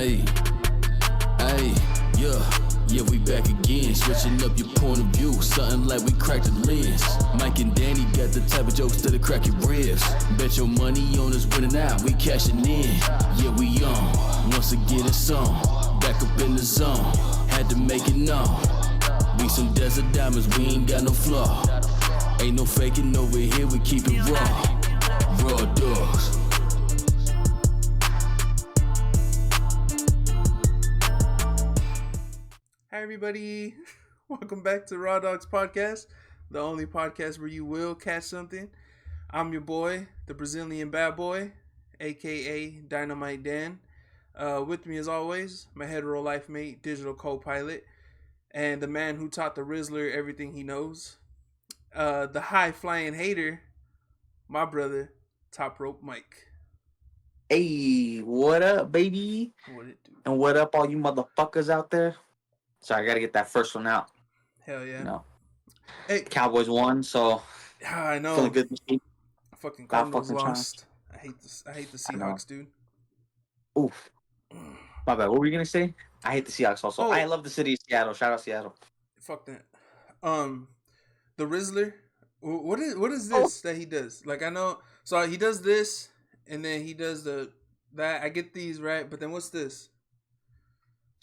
Hey, hey, yeah, we back again. Switching up your point of view, something like we cracked the lens. Mike and Danny got the type of jokes that'll crack your ribs. Bet your money on us winning out, we cashing in. Yeah, we on, once again it's on. Back up in the zone, had to make it known. We some desert diamonds, we ain't got no flaw. Ain't no faking over here, we keep it raw dogs. Hi everybody, welcome back to Raw Dogs Podcast, the only podcast where you will catch something. I'm your boy, the Brazilian bad boy, aka Dynamite Dan. With me as always, my hetero life mate, digital co-pilot, and the man who taught the Rizzler everything he knows. The high flying hater, my brother, Top Rope Mike. Hey, what up, baby? What it do? And what up, all you motherfuckers out there? Sorry, I gotta get that first one out. Hell yeah. You know, Hey, the Cowboys won, so I know. feeling good this week. Fucking Cardinals lost. I hate the I know. Seahawks, dude. Oof. My bad. What were you gonna say? I hate the Seahawks also. Oh. I love the city of Seattle. Shout out Seattle. Fuck that. The Rizzler. What is this that he does? Like I know, so he does this, and then he does that. I get these right, but then what's this?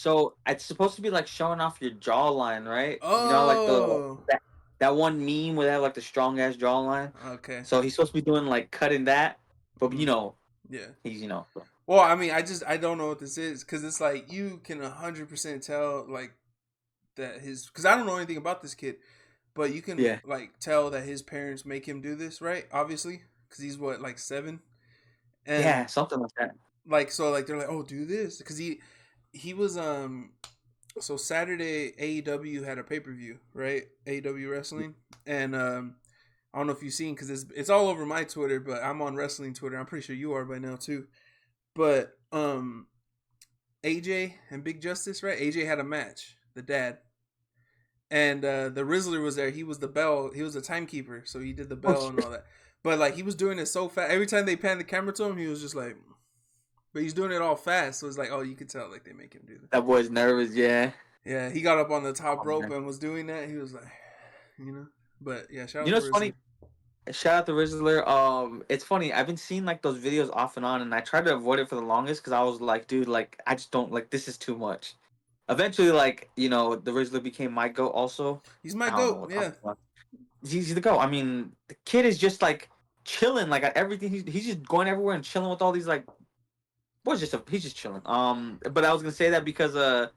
So it's supposed to be like showing off your jawline, right? Oh, you know, like that one meme where they have like the strong ass jawline. Okay. So he's supposed to be doing like cutting that, but you know, yeah, he's Well, I mean, I don't know what this is because it's like you can 100% tell like that because I don't know anything about this kid, but you can like tell that his parents make him do this, right? Obviously, because he's what like 7. And yeah, something like that. Like so, like they're like, oh, do this because he was so Saturday AEW had a pay-per-view, right? AEW wrestling, and I don't know if you've seen because it's all over my Twitter, but I'm on wrestling Twitter. I'm pretty sure you are by now too. But AJ and Big Justice, right? AJ had a match, the dad, and the Rizzler was there. He was the bell. He was the timekeeper, so he did the bell and all that. But like he was doing it so fast. Every time they panned the camera to him, he was just like. But he's doing it all fast, so it's like, oh, you could tell, like, they make him do that. That boy's nervous, yeah. Yeah, he got up on the top rope and was doing that. He was like, you know. But, yeah, shout out to Rizzler. Funny? Shout out to Rizzler. It's funny. I've been seeing, like, those videos off and on, and I tried to avoid it for the longest because I was like, dude, like, I just don't, like, this is too much. Eventually, like, you know, the Rizzler became my GOAT also. He's my GOAT, yeah. He's the GOAT. I mean, the kid is just, like, chilling, like, at everything. He's just going everywhere and chilling with all these, like, he's just chilling. But I was gonna say that because I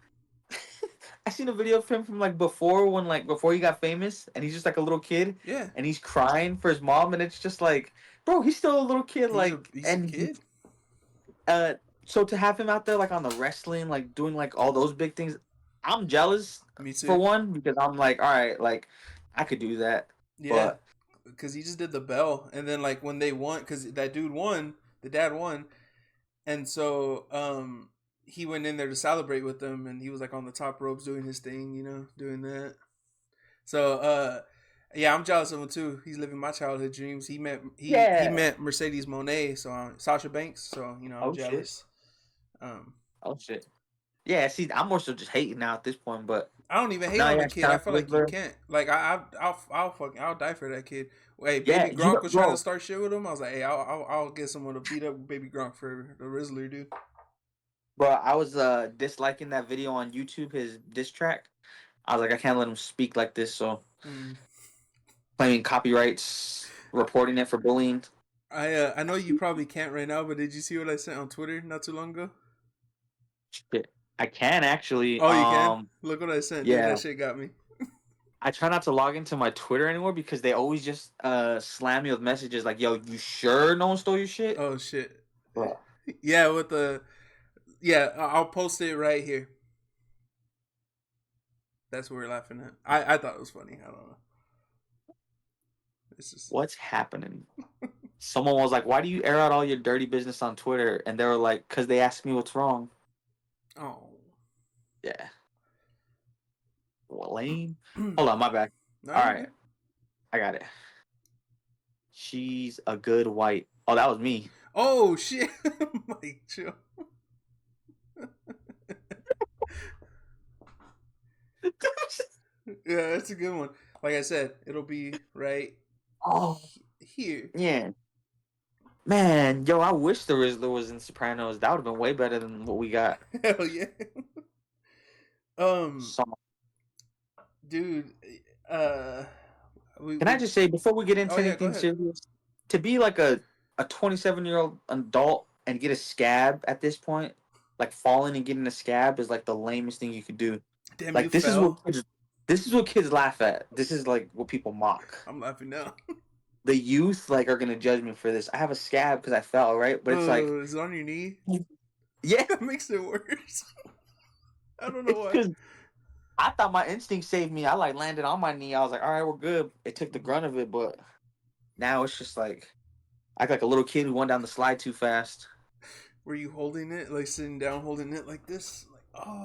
seen a video of him from like before he got famous, and he's just like a little kid. Yeah. And he's crying for his mom, and it's just like, bro, he's still a little kid. He's a kid. So to have him out there like on the wrestling, like doing like all those big things, I'm jealous. Me too. For one, because I'm like, all right, like I could do that. Yeah. Because he just did the bell, and then like when they won, because that dude won, the dad won. And so he went in there to celebrate with them, and he was like on the top ropes doing his thing, you know, doing that. So yeah, I'm jealous of him too. He's living my childhood dreams. He met Mercedes Moné, so Sasha Banks. So you know, I'm jealous. Oh shit. Yeah, see, I'm more so just hating now at this point, but I don't even hate on the kid. I feel like you can't. Like I'll die for that kid. Hey, Baby Gronk was trying to start shit with him. I was like, hey, I'll get someone to beat up Baby Gronk for the Rizzler, dude. Bro, I was disliking that video on YouTube, his diss track. I was like, I can't let him speak like this, so claiming copyrights, reporting it for bullying. I know you probably can't right now, but did you see what I sent on Twitter not too long ago? Shit. I can actually. Oh, you can? Look what I sent. Yeah. Dude, that shit got me. I try not to log into my Twitter anymore because they always just slam me with messages like, yo, you sure no one stole your shit? Oh, shit. Bro. Yeah, I'll post it right here. That's what we're laughing at. I thought it was funny. I don't know. It's just... What's happening? Someone was like, why do you air out all your dirty business on Twitter? And they were like, because they asked me what's wrong. Oh. Yeah. Well, lame. Hold on, my bad. No, all right. I got it. She's a good white. Oh, that was me. Oh, shit. Mike, chill. Yeah, that's a good one. Like I said, it'll be right Oh here. yeah, man, yo, I wish the Rizzler was in Sopranos. That would have been way better than what we got. Hell yeah. Um, So, dude, uh, can I just say before we get oh into yeah, go anything ahead. serious, to be like a 27-year-old adult and get a scab at this point, like falling and getting a scab is like the lamest thing you could do. Damn, you Like fell. this is what kids laugh at. This is like what people mock. I'm laughing now. The youth like are gonna judge me for this. I have a scab because I fell, right? But it's like, Is it on your knee? yeah, That makes it worse. I don't know it's why. because I thought my instinct saved me. I like landed on my knee. I was like, all right, we're good. It took the grunt of it, but now it's just like I act like a little kid who went down the slide too fast. Were you holding it, like sitting down, holding it like this, like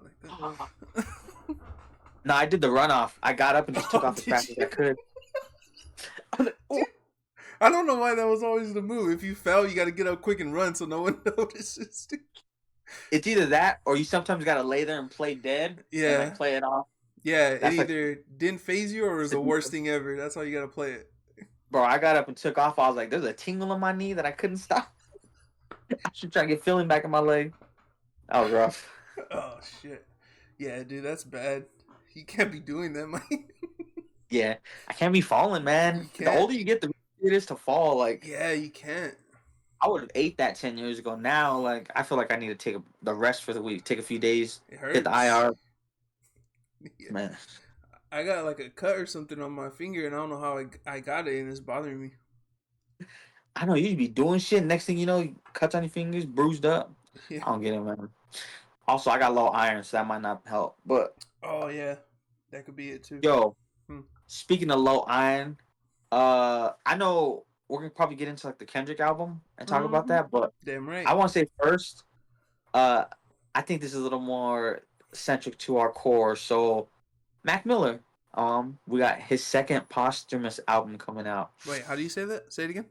like that? No, I did the runoff. I got up and just took Oh, off as did fast as I you? could. I was like, "Oh." I don't know why that was always the move. If you fell, you got to get up quick and run so no one notices. Dude. It's either that or you sometimes gotta lay there and play dead and Yeah, like play it off. yeah. It That's like, either didn't phase you or it was the worst thing ever. That's how you got to play it. bro, I got up and took off. I was like, there's a tingle in my knee that I couldn't stop. I should try to get feeling back in my leg. That was rough. Oh shit. Yeah, dude, that's bad. You can't be doing that, Mike. Yeah, I can't be falling, man. You The can't. older you get, the easier it is to fall. Like, Yeah, you can't. I would have ate that 10 years ago. Now, like, I feel like I need to take the rest for the week, take a few days, It hit the hurts. IR. Yeah. Man, I got like a cut or something on my finger, and I don't know how I got it, and it's bothering me. I know you be doing shit. Next thing you know, cuts on your fingers, bruised up. Yeah. I don't get it, man. Also, I got low iron, so that might not help. But Oh yeah, that could be it too. yo, Hmm. speaking of low iron, I know we're gonna probably get into like the Kendrick album and talk about that, but Damn right. I want to say first, I think this is a little more centric to our core. So, Mac Miller, we got his second posthumous album coming out. Wait, how do you say that? Say it again.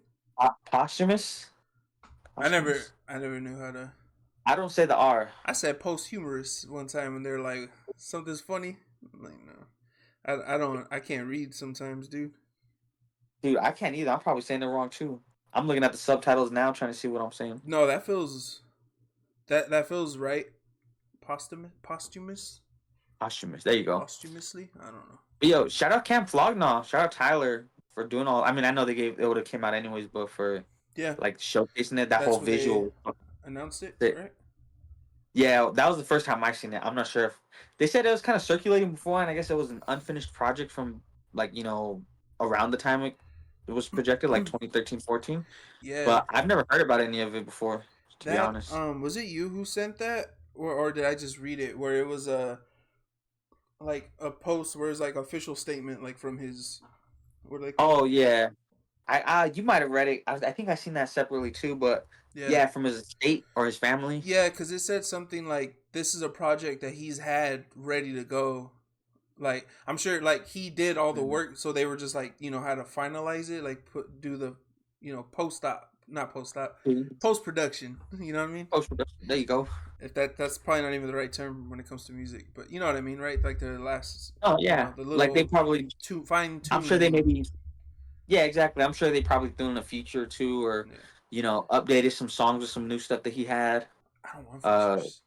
Posthumous? I never knew how to. I don't say the R. I said posthumous one time, and they're like, something's funny. I'm like, no, I don't. I can't read sometimes, dude. Dude, I can't either. I'm probably saying it wrong too. I'm looking at the subtitles now, trying to see what I'm saying. No, that feels that feels right. Posthumous. Posthumous. There you go. Posthumously. I don't know. But yo, shout out Camp Flognaw. Shout out Tyler for doing all. I mean, I know it would have came out anyways, but for Yeah, like showcasing it, that that's whole what they visual. announced it, It- right? Yeah, that was the first time I seen it. I'm not sure if they said it was kind of circulating before, and I guess it was an unfinished project from like around the time it was projected, like 2013, 14. Yeah. But I've never heard about any of it before, to be honest. Was it you who sent that, or did I just read it? Where it was like a post where it's like official statement, like from his, what do they call Oh yeah, I you might have read it. I think I seen that separately too, but it? yeah, from his estate or his family. Yeah, because it said something like this is a project that he's had ready to go. Like I'm sure, like he did all the Mhm. work, so they were just like how to finalize it, like do the post op, not post op, post production. You know what I mean? Post production. There you go. If that's probably not even the right term when it comes to music, but you know what I mean, right? Like the last, Oh yeah, the like they little probably. fine tuning. I'm sure they maybe. Yeah, exactly. I'm sure they probably threw in a feature or two, or updated some songs with some new stuff that he had. I don't want Uh, features.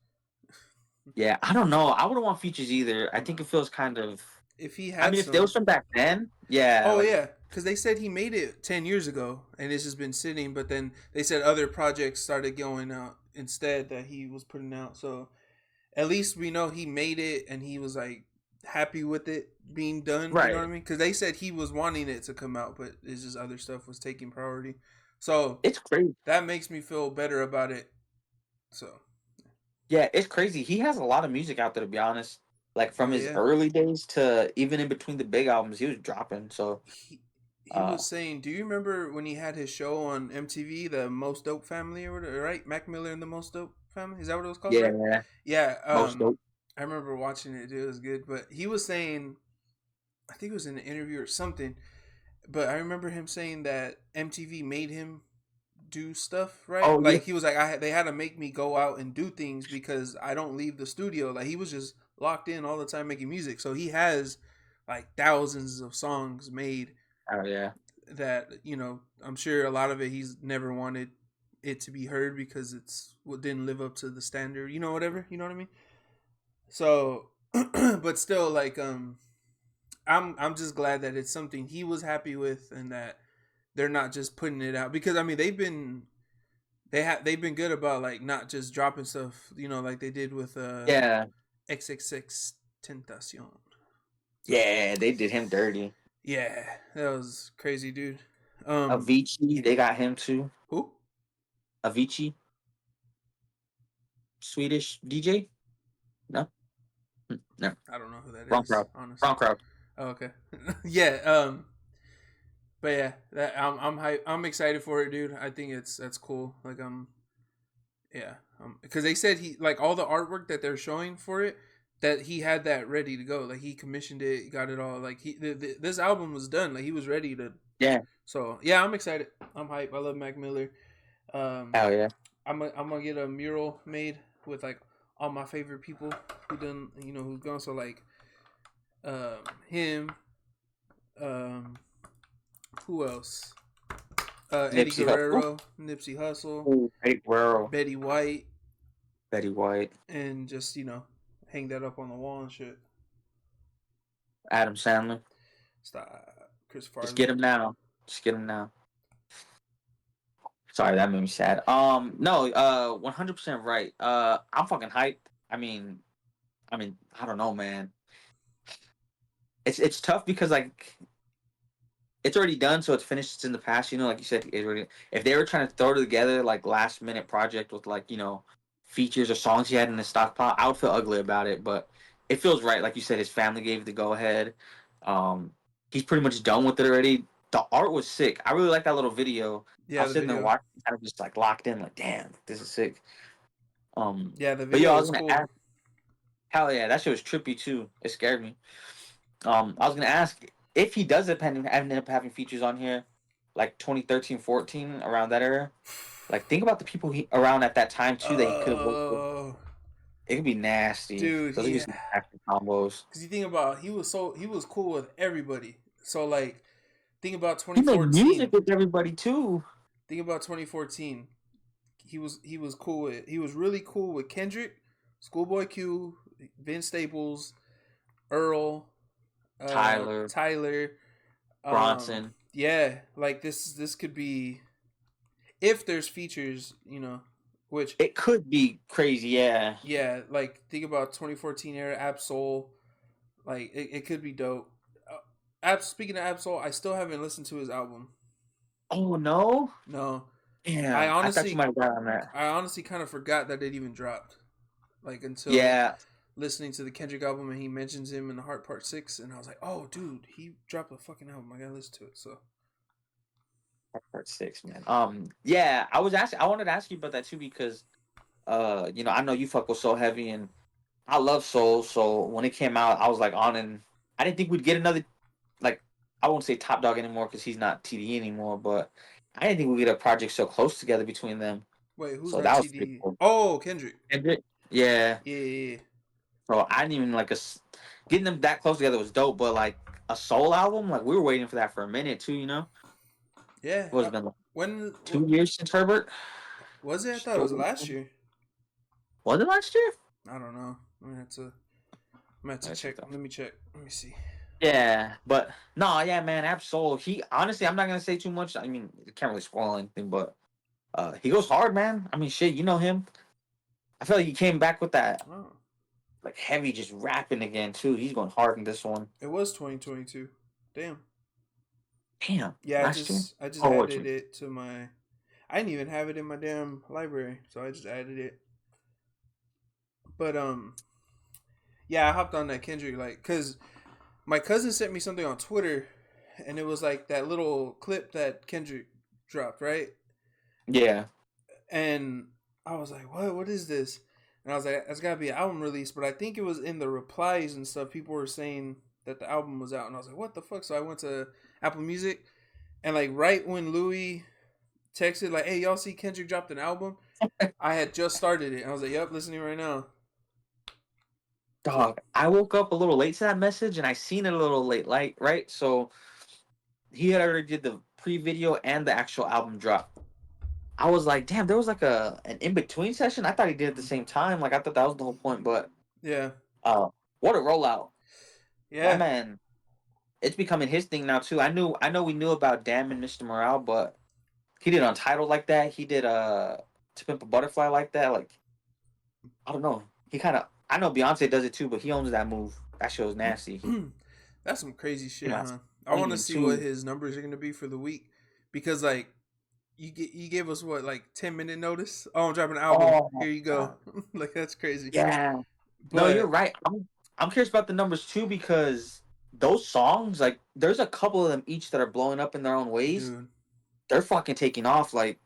yeah, I don't know. I wouldn't want features either. I think it feels kind of. If he had, I mean, if there was some back then, yeah. Oh like, yeah, because they said he made it 10 years ago, and it's just been sitting. But then they said other projects started going out instead that he was putting out. So at least we know he made it, and he was like happy with it being done. Right. You know what I mean? Because they said he was wanting it to come out, but it's just other stuff was taking priority. So It's crazy. that makes me feel better about it. So Yeah, it's crazy. He has a lot of music out there, to be honest. Like from his yeah. early days to even in between the big albums, he was dropping. So He was saying, do you remember when he had his show on MTV, the Most Dope Family or whatever, right? Mac Miller and the Most Dope Family? Is that what it was called? yeah, Right? Yeah. most dope. I remember watching it, dude. It was good. But he was saying, I think it was in an interview or something, but I remember him saying that MTV made him do stuff, right? Oh, like yeah. he was like, they had to make me go out and do things because I don't leave the studio. Like he was just locked in all the time making music. So he has like thousands of songs made Oh yeah. that, you know, I'm sure a lot of it he's never wanted it to be heard because it's what didn't live up to the standard, you know, whatever, you know what I mean? So, but still, like, I'm just glad that it's something he was happy with and that they're not just putting it out because I mean they've been good about like not just dropping stuff, you know, like they did with Yeah. XXX Tentacion. Yeah, they did him dirty. Yeah, that was crazy, dude. Avicii, they got him too. Who? Avicii, Swedish DJ. No, no, I don't know who that wrong is, crowd. honestly. Wrong crowd. Oh, okay. Yeah. But yeah, that I'm excited for it, dude. I think that's cool. Like yeah, because they said he like all the artwork that they're showing for it that he had that ready to go. Like he commissioned it, got it all. Like this album was done. Like he was ready to. Yeah. So yeah, I'm excited. I'm hype. I love Mac Miller. Hell yeah. I'm gonna get a mural made with like all my favorite people who done, you know, who's gone. So like him, um who else? Eddie Nipsey Hussle. Guerrero, Nipsey Hussle, Ooh, Eddie Guerrero, Betty White, Betty White, and just, you know, hang that up on the wall and shit. Adam Sandler. Stop, Chris Farley. Just get him now. Just get him now. Sorry, that made me sad. No, 100% right. I'm fucking hyped. I mean, I don't know, man. It's tough because like it's already done, so it's finished. It's in the past, you know. Like you said, it already, if they were trying to throw together like last minute project with like, you know, features or songs he had in the stockpile, I would feel ugly about it. But it feels right. Like you said, his family gave the go ahead. He's pretty much done with it already. The art was sick. I really like that little video. Yeah, I was the sitting there video. watching, kind of just like locked in, like, damn, this is sick. Yeah, the But video yo, I was was gonna cool. ask, hell yeah, that shit was trippy too. It scared me. I was gonna ask if he does end up having features on here, like 2013, 14, around that era. Like, think about the people he around at that time too that he could have worked with. Oh, It could be nasty. dude, Those are just nasty combos. because you think about he was cool with everybody. So like, think about He made 2014. music with everybody too. Think about 2014. He was cool with he was really cool with Kendrick, Schoolboy Q, Vince Staples, Earl, Tyler, Bronson. Yeah, like this could be if there's features, you know, which It could be crazy, yeah. yeah, like think about 2014 era Absol, like it could be dope. Speaking of Absol, I still haven't listened to his album. Oh no? No, Yeah. I thought you might have got on that. I honestly kind of forgot that it even dropped. Like until listening to the Kendrick album and he mentions him in the Heart Part 6 and I was like, "Oh, dude, he dropped a fucking album. I got to listen to it." So Part 6, man. Yeah, I wanted to ask you about that too because you know, I know you fuck with Soul Heavy and I love Soul, so when it came out, I was like on, and I didn't think we'd get another, like, I won't say Top Dog anymore because he's not TDE anymore, but I didn't think we'd get a project so close together between them. wait, who's So not that was TD? pretty cool. Oh, Kendrick. Kendrick? Yeah. Yeah. So I didn't even getting them that close together was dope, but like a Soul album, like we were waiting for that for a minute too, you know? Yeah. What has it been like When 2 years since Herbert? was it? I thought it was last year. Was it last year? I don't know. I'm gonna have to check. Let me check. Let me see. Yeah, but no, yeah, man, Absol. He honestly, I'm not gonna say too much. I mean, it can't really spoil anything, but he goes hard, man. I mean, shit, you know him. I feel like he came back with that like heavy, just rapping again too. He's going hard in this one. It was 2022. Damn. Damn. Yeah, I just added it to my. I didn't even have it in my damn library, so I just added it. But yeah, I hopped on that Kendrick like because my cousin sent me something on Twitter, and it was like that little clip that Kendrick dropped, right? Yeah. And I was like, "What? What is this?" And I was like, "It's gotta be an album release." But I think it was in the replies and stuff. People were saying that the album was out, and I was like, "What the fuck?" So I went to Apple Music, and like right when Louis texted like, "Hey, y'all see Kendrick dropped an album?" I had just started it. I was like, "Yep, listening right now." Dog, I woke up a little late to that message, and I seen it a little late, like right. So he had already did the pre-video and the actual album drop. I was like, damn, there was like an in between session. I thought he did it at the same time. Like I thought that was the whole point, but Yeah. uh, what a rollout! That Yeah. man, it's becoming his thing now too. I know we knew about Damn and Mr. Morale, but he did Untitled like that. He did To Pimp a Butterfly like that. Like I don't know. He kind of I know Beyonce does it too, but he owns that move. That shit was nasty. That's some crazy shit, You know, huh? I want to Onion see what too. his numbers are gonna be for the week, because like you gave us what, like 10-minute notice. Oh, I'm dropping an album. Oh my Here you go. god. Like that's crazy. Yeah. No, you're But right. I'm curious about the numbers too because those songs, like, there's a couple of them each that are blowing up in their own ways. dude, They're fucking taking off. Like,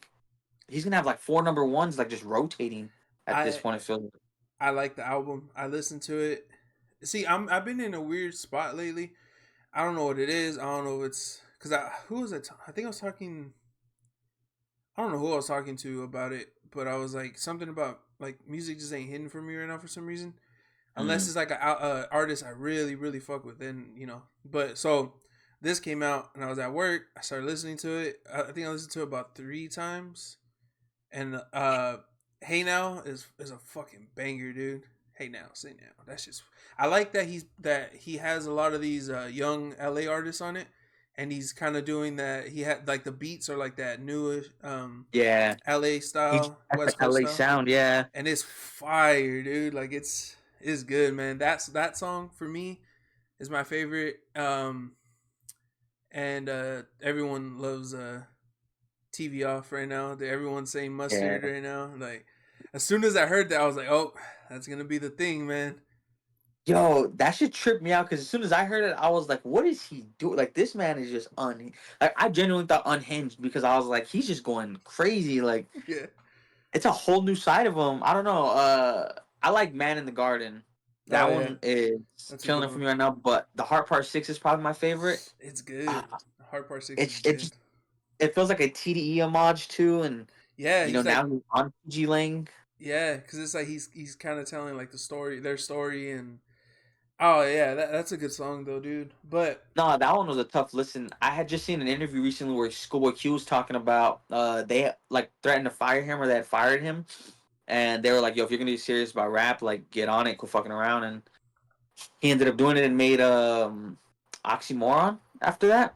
he's gonna have like 4 number 1s, like just rotating at this I point. It feels like. I like the album. I listened to it. See, I've been in a weird spot lately. I don't know what it is. I don't know if it's because who was it? I think I was talking. I don't know who I was talking to about it, but I was like something about like music just ain't hitting for me right now for some reason. Unless Mm. it's like a artist I really really fuck with, then you know. But so this came out and I was at work. I started listening to it. I think I listened to it about 3 times. And Hey Now is a fucking banger, dude. Hey Now, say now. That's just I like that he has a lot of these young LA artists on it, and he's kind of doing that. He had like the beats are like that newish Yeah, LA he just style, has the West Coast LA style, sound. Yeah, and it's fire, dude. Like it's good, man. That song for me is my favorite. And everyone loves TV off right now. Everyone's saying yeah. mustard right now. Like, as soon as I heard that, I was like, "Oh, that's gonna be the thing, man." Yo, that should trip me out because as soon as I heard it, I was like, "What is he doing? Like, this man is just like I genuinely thought unhinged because I was like, he's just going crazy. Like, Yeah, it's a whole new side of him. I don't know. I like Man in the Garden. oh That yeah, one is that's a killing good it for one. me right now. But the Heart Part 6 is probably my favorite. It's Uh, good. Hard Part Six is it's good. it feels like a TDE homage too, and Yeah, he's like, now he's on PG Lang. yeah, because it's like he's kind of telling like the story, their story, and oh yeah, that's a good song though, dude. But No, that one was a tough listen. I had just seen an interview recently where Schoolboy Q was talking about they like threatened to fire him or they had fired him, and they were like, "Yo, if you're gonna be serious about rap, like get on it, quit fucking around." And he ended up doing it and made Oxymoron after that,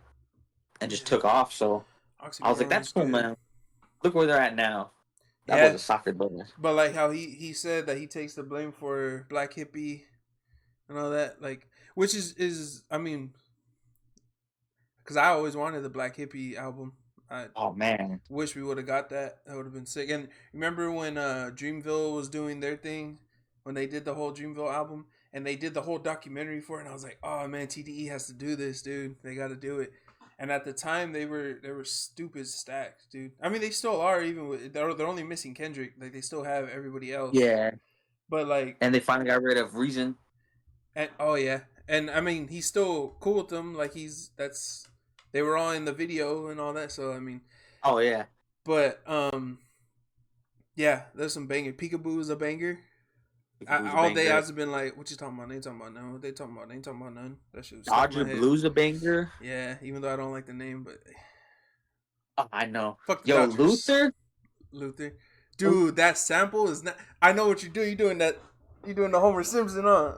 and just yeah, took off. So I was like, Oxymoron "That's is cool, good. man. Look where they're at now." That was Yeah, a soccer brother. but like how he said that he takes the blame for Black Hippie and all that, like, which is I mean, because I always wanted the Black Hippie album. I Oh man, wish we would have got that. That would have been sick. And remember when Dreamville was doing their thing, when they did the whole Dreamville album and they did the whole documentary for it, and I was like, oh man, TDE has to do this, dude. They got to do it. And at the time, they were stupid stacked, dude. I mean, they still are. Even with they're only missing Kendrick. Like they still have everybody else. yeah. But like, And they finally got rid of Reason. and oh yeah, and I mean, he's still cool with them. Like that's they were all in the video and all that. So I mean, Oh yeah, but yeah, there's some banger. Peekaboo is a banger. Blues a All day banger. I've been like, what you talking about? They ain't talking about none. What they talking about? They ain't talking about none. That shit was stuck in Dodger my head. Blues a banger. Yeah, even though I don't like the name, but Oh, I know. fuck the Yo, Dodgers. Luther. Luther, dude, that sample is not. I know what you do. You doing that? You doing the Homer Simpson, huh?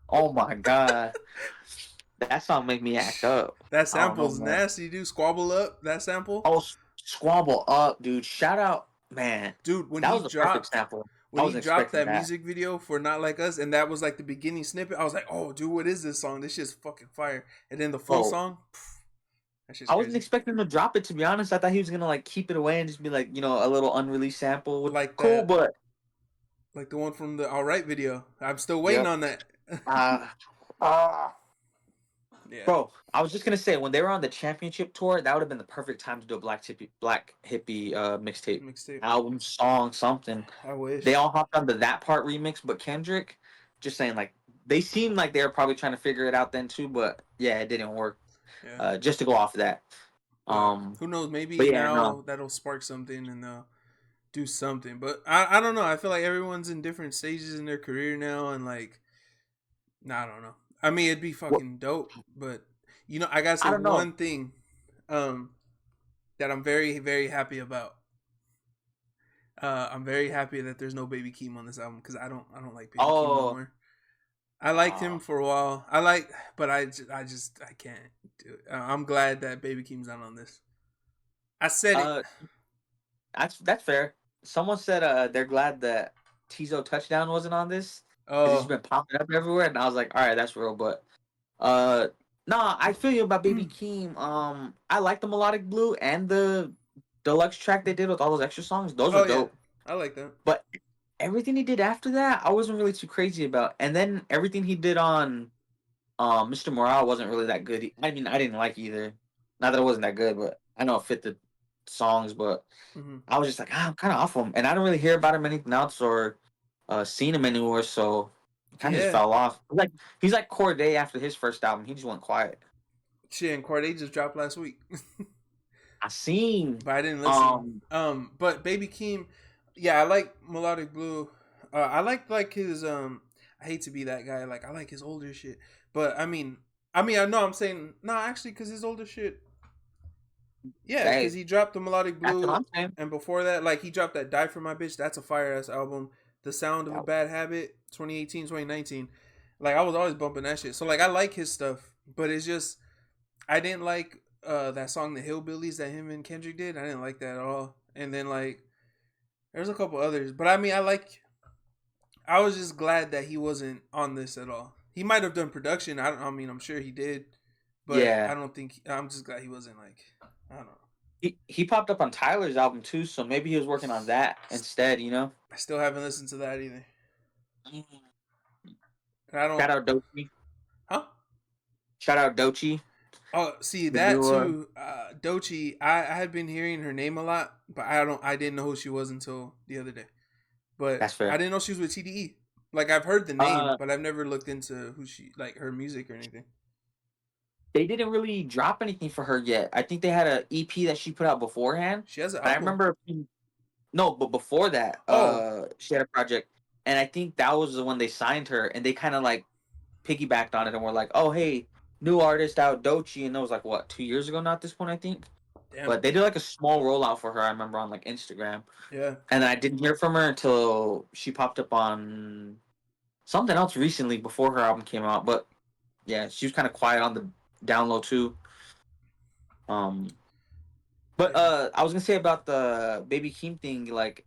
Oh my god, that song make me act up. That I don't know, sample's man. nasty, dude. Squabble up that sample, Oh, Squabble up, dude. Shout out, man. dude. When That he was a perfect dropped, sample. I when he wasn't dropped expecting that that. music video for Not Like Us, and that was like the beginning snippet, I was like, oh, dude, what is this song? This shit's fucking fire. And then the full Oh, song, that shit's I wasn't crazy. expecting him to drop it. To be honest, I thought he was gonna like keep it away and just be like, a little unreleased sample. Like Cool, that, but like the one from the All Right video. I'm still waiting yep. on that. Uh, uh, Yeah, Bro, I was just gonna say when they were on the championship tour, that would have been the perfect time to do a Black Hippie mixtape, mixtape. album, song, something. I They wish. all hopped onto that part remix, but Kendrick, just saying, like they seemed like they were probably trying to figure it out then too, but yeah, it didn't work. Yeah, Just to go off of that. but who knows? But Maybe yeah, no, now that'll spark something, and do something. But I don't know. I feel like everyone's in different stages in their career now, and like, nah, I don't know. I mean, it'd be Well, fucking dope, but I gotta I say don't know. one thing, um, that I'm very very happy about. I'm very happy that there's no Baby Keem on this album because I don't like Baby Keem no Oh, more. I liked him for a while. But I can't do it. I'm glad that Baby Keem's not on this. I said it. uh, that's fair. Someone said they're glad that Tizo Touchdown wasn't on this because he's Oh, been popping up everywhere, and I was like, all right, that's real. But uh, nah, I feel you about Baby Keem. I like the Melodic Blue and the deluxe track they did with all those extra songs. Those were oh yeah, dope. I like that. But everything he did after that, I wasn't really too crazy about. And then everything he did on Mr. Morale wasn't really that good. I mean, I didn't like either. Not that it wasn't that good, but I know it fit the songs, but Hmm. I was just like, I'm kind of off him, and I don't really hear about him anything else or seen him anywhere, so kind of just Yeah, fell off. Like he's like Corday after his first album, he just went quiet. shit. And Corday just dropped last week, I seen but I didn't listen. um But Baby Keem, yeah, I like Melodic Blue. I like his. I hate to be that guy. Like I like his older shit, but I know I'm saying no, actually, because his older shit. Yeah, because hey, he dropped the Melodic that's what Blue, I'm saying. and before that, like he dropped that Die for My Bitch. That's a fire ass album. The Sound of a That- Bad Habit, 2018, 2019. Like I was always bumping that shit. So like I like his stuff, but it's just I didn't like that song The Hillbillies that him and Kendrick did. I didn't like that at all. And then like there's a couple others, but I was just glad that he wasn't on this at all. He might have done production. I mean, I'm sure he did, but Yeah, I don't think. I'm just glad he wasn't like. I don't know. he popped up on Tyler's album too, so maybe he was working on that instead. You know. I still haven't listened to that either. Mm. And I don't. Shout out Dochi. Huh? Shout out Dochi. Oh, see The that new too. Dochi. I had been hearing her name a lot, but I didn't know who she was until the other day. But that's I fair. didn't know she was with TDE. Like I've heard the name, Uh, but I've never looked into who she like her music or anything. they didn't really drop anything for her yet. I think they had an EP that she put out beforehand. She has an But I album. remember no, but before that, Oh, she had a project, and I think that was the one they signed her, and they kind of like piggybacked on it, and were like, "Oh, hey, new artist out, Dochi," and that was like what 2 years ago now at this point, I think. damn. But they did like a small rollout for her. I remember on like Instagram, Yeah. and then I didn't hear from her until she popped up on something else recently before her album came out. But yeah, she was kind of quiet on the download too. Um, but Yeah. I was gonna say about the Baby Keem thing. Like,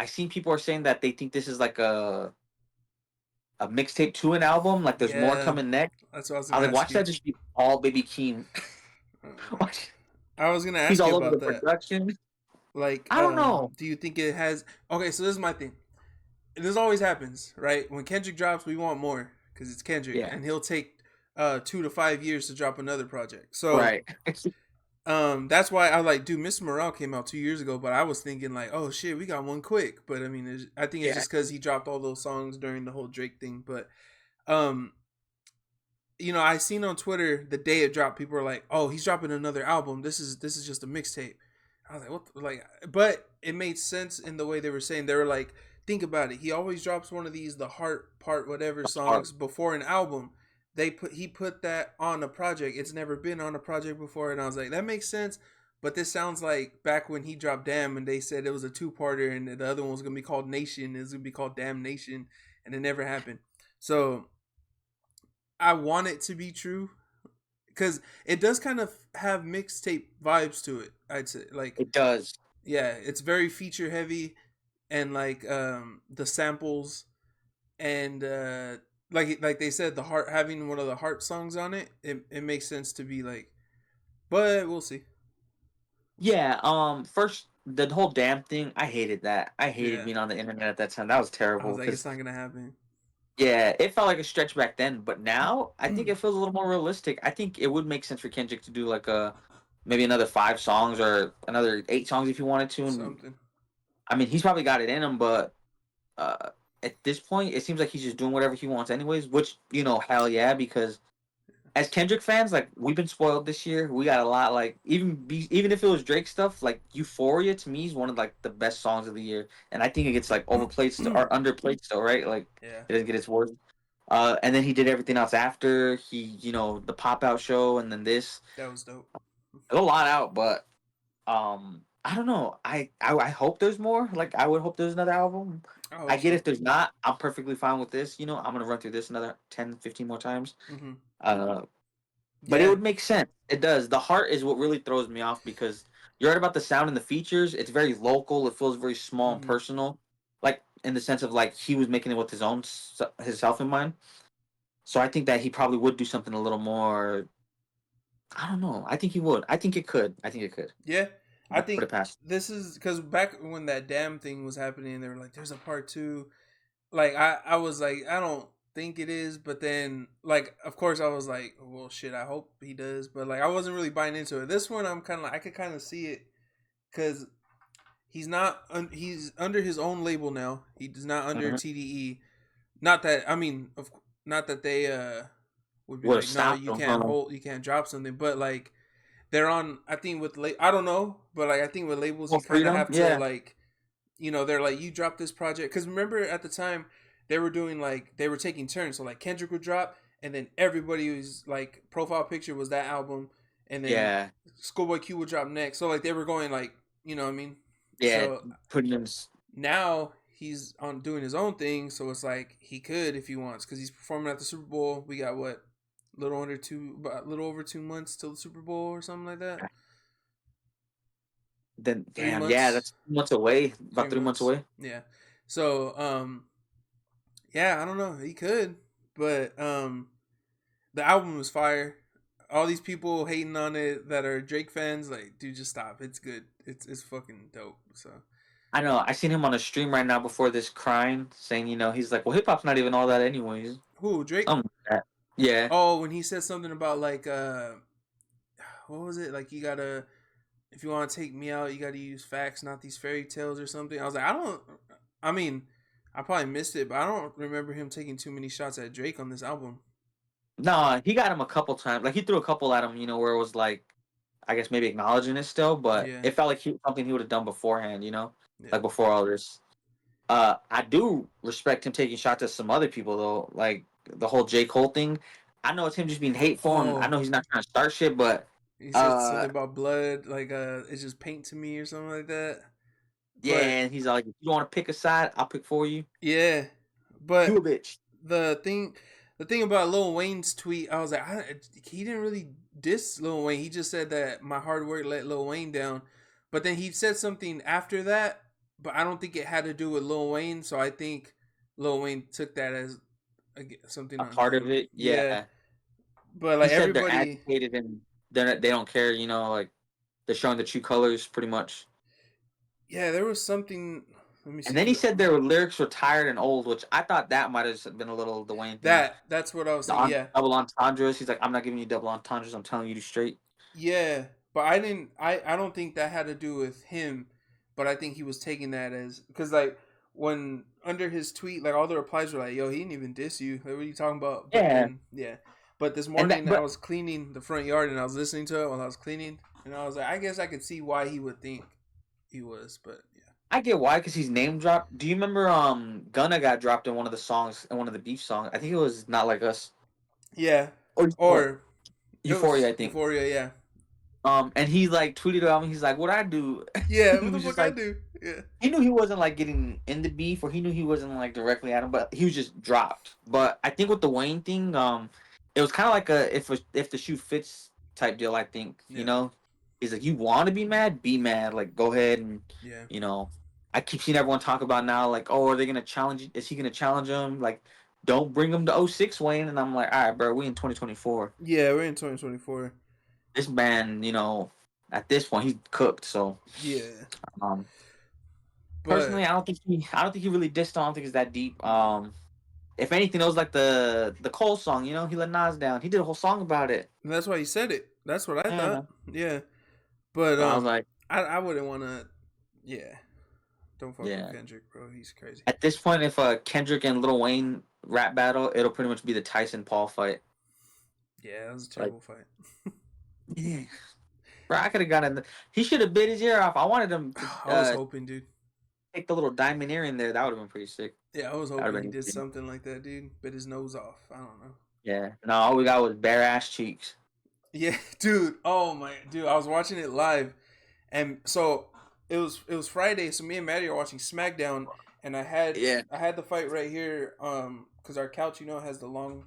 I seen people are saying that they think this is like a mixtape to an album. Like, there's more Yeah. coming next. That's what I was I gonna was like, ask watch you. that just be all Baby Keem. I was gonna He's ask you all over the about that. production. Like, I don't know. do you think it has? Okay, so this is my thing. This always happens, right? When Kendrick drops, we want more because it's Kendrick, Yeah, and he'll take 2 to 5 years to drop another project. So right. that's why I like, dude. Miss Morale came out 2 years ago, but I was thinking like, oh shit, we got one quick. But I mean, I think it's Yeah, just because he dropped all those songs during the whole Drake thing. But um, I seen on Twitter the day it dropped, people were like, "Oh, he's dropping another album. This is just a mixtape." I was like, "What?" Like, but it made sense in the way they were saying. They were like, "Think about it. He always drops one of these, the heart part, whatever Art. songs before an album. He put that on a project. It's never been on a project before." And I was like, "That makes sense." But this sounds like back when he dropped Damn, and they said it was a two-parter, and the other one was gonna be called Nation. It was gonna be called Damn Nation, and it never happened. So I want it to be true because it does kind of have mixtape vibes to it. I'd say, like, It does. yeah, it's very feature heavy, and like the samples and like they said, the heart having one of the heart songs on it, it makes sense to be like, but we'll see. Yeah. First, the whole damn thing. I hated that. I hated Yeah, being on the internet at that time. That was I was terrible. like, Because it's not gonna happen. yeah, it felt like a stretch back then. But now, I think it feels a little more realistic. I think it would make sense for Kendrick to do like a maybe another 5 songs or another 8 songs if he wanted to. And Something. I mean, he's probably got it in him, but at this point, it seems like he's just doing whatever he wants, anyways. Which hell yeah, because as Kendrick fans, like we've been spoiled this year. We got a lot. Like even if it was Drake stuff, like Euphoria to me is one of like the best songs of the year, and I think it gets like overplayed or underplayed still, right? Like Yeah, it doesn't get its worth. And then he did everything else after he, the pop out show, and then this. that was dope. There's a lot out, but I don't know. I hope there's more. Like I would hope there's another album. I I hope get so. if there's not, I'm perfectly fine with this. I'm gonna run through this another 10, 15 more times. Hmm. Uh, but it Yeah. would make sense. It does. The heart is what really throws me off because you're right about the sound and the features. It's very local. It feels very small and Hmm. personal, like in the sense of like he was making it with his self in mind. So I think that he probably would do something a little more. I don't know. I think he would. I think it could. I think it could. Yeah, I Put think it past. this is because back when that damn thing was happening, they were like, "There's a part two." Like I was like, I don't think it is, but then like, of course, I was like, well, shit, I hope he does, but like, I wasn't really buying into it. This one, I'm kind of like, I could kind of see it because he's not, he's under his own label now. He's not under Mhm. TDE. Not that I mean, not that they would be Would have like, no, stopped you him. can't hold, you can't drop something, but like they're on. I think with I don't know, but like I think with labels, More you kind of freedom. have to Yeah. like, they're like, you drop this project because remember at the time they were doing like they were taking turns. So like Kendrick would drop, and then everybody was like profile picture was that album, and then Yeah. Schoolboy Q would drop next. So like they were going like, you know what I mean. Yeah. So Putting him. now he's on doing his own thing, so it's like he could if he wants because he's performing at the Super Bowl. We got what, little over 2 months till the Super Bowl or something like that. Then Three damn. Yeah. months, That's 3 months away. three About 3 months months. away. Yeah. So yeah, I don't know. He could, but the album was fire. All these people hating on it that are Drake fans, like, dude, just stop. It's good. It's fucking dope. So I know. I seen him on a stream right now before this crying, saying, he's like, well, hip hop's not even all that anyways. who Drake? Something like that. Yeah. Oh, when he said something about like what was it? Like you gotta, if you want to take me out, you gotta use facts, not these fairy tales or something. I was like, I don't. I mean, I probably missed it, but I don't remember him taking too many shots at Drake on this album. No, he got him a couple times. Like he threw a couple at him, where it was like, I guess maybe acknowledging it still, but Yeah, it felt like something he would have done beforehand, yeah. like before all this. I do respect him taking shots at some other people though, like the whole J. Cole thing. I know it's him just being hateful, and I Oh, know he's not trying to start shit, but he said uh, something about blood, like it's just paint to me or something like that. yeah, But and he's like, if you don't want to pick a side, I'll pick for you. yeah, You a but bitch. the thing, the thing about Lil Wayne's tweet, I was like, he didn't really diss Lil Wayne. He just said that my hard work let Lil Wayne down. But then he said something after that, but I don't think it had to do with Lil Wayne. So I think Lil Wayne took that as something A on part of him. it, Yeah, yeah. but He like said they're everybody, agitated and they don't care, like they're showing the true colors pretty much. yeah, there was something. Let me And see, then he cause said their lyrics were tired and old, which I thought that might have been a little the Wayne thing. that's what I was The saying. Yeah, double entendres. He's like, I'm not giving you double entendres. I'm telling you to straight. yeah, but I didn't. I don't think that had to do with him, but I think he was taking that as because like when under his tweet, like all the replies were like, "Yo, he didn't even diss you. Like, what are you talking about?" But Yeah, then yeah, but this and that, morning I but was cleaning the front yard and I was listening to it while I was cleaning, and I was like, I guess I could see why he would think he was, but yeah, I get why, because he's name dropped. Do you remember Gunna got dropped in one of the songs, in one of the beef songs? I think it was Not Like Us yeah, or or it Euphoria, was I think. Euphoria, yeah, And he like tweeted about him. He's like, "What I do?" yeah. He What the was just fuck I like, do? Yeah, he knew he wasn't like getting in the beef, or he knew he wasn't like directly at him, but he was just dropped. But I think with the Wayne thing, it was kind of like a if the shoe fits type deal. I think yeah, he's like, you want to be mad, like go ahead and yeah, you know. I keep seeing everyone talk about now, like, oh, are they gonna challenge? Is he gonna challenge him? Like, don't bring him to '06 Wayne. And I'm like, all right, bro, we in 2024. yeah. We're in 2024. This man, at this point, he's cooked. So, Yeah, um, but personally, I don't think he really dissed. I don't think it's that deep. If anything, it was like the Cole song. He let Nas down. He did a whole song about it. and that's why he said it. That's what I Yeah. thought. Yeah, but So I was like, I wouldn't want to. Yeah, don't fuck with yeah. Kendrick, bro. He's crazy. At this point, if Kendrick and Lil Wayne rap battle, it'll pretty much be the Tyson Paul fight. Yeah, that was a terrible fight. Yeah. Bro, I could have gotten. He should have bit his ear off. I wanted him to I was hoping, dude. take the little diamond ear in there. That would have been pretty sick. Yeah, I was That would've hoping he been did something like that, dude. Bit his nose off. I don't know. Yeah. No, all we got was bare ass cheeks. Yeah, dude. Oh my, dude. I was watching it live, and so it was Friday. So me and Maddie are watching SmackDown, and I had the fight right here. Because our couch, has the long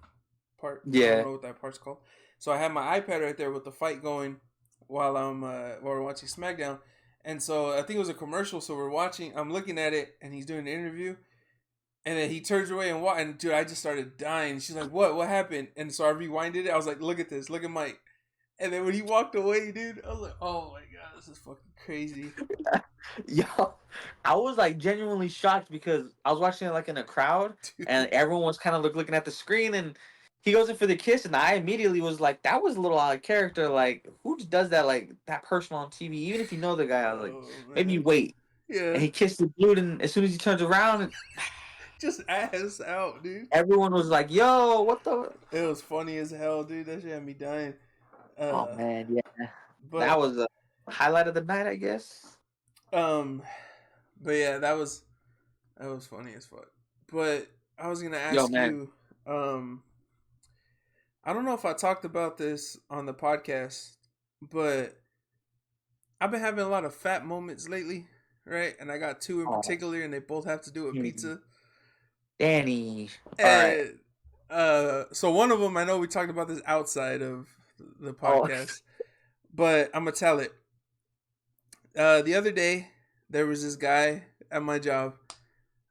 part. I Yeah. don't know what that part's called. So I had my iPad right there with the fight going while while we're watching SmackDown, and so I think it was a commercial. So we're watching. I'm looking at it, and he's doing an interview. And then he turns away and dude, I just started dying. She's like, "What? What happened?" And so I rewinded it. I was like, "Look at this. Look at Mike." And then when he walked away, dude, I was like, "Oh my god, this is fucking crazy." Yo, I was like genuinely shocked because I was watching it like in a crowd, Dude. and everyone was kind of looking at the screen, and he goes in for the kiss, and I immediately was like, "That was a little out of character. Like, who does that? Like that person on TV? Even if you know the guy, I was like, maybe wait." Yeah. And he kissed the dude, and as soon as he turns around, just ass out, dude. Everyone was like, "Yo, what the?" It was funny as hell, dude. That shit had me dying. Oh man, yeah. But that was the highlight of the night, I guess. But yeah, that was funny as fuck. But I was gonna ask you, I don't know if I talked about this on the podcast, but I've been having a lot of fat moments lately, right? And I got two in particular, and they both have to do with pizza. Danny. And, so one of them, I know we talked about this outside of the podcast, but I'm gonna tell it. The other day, there was this guy at my job.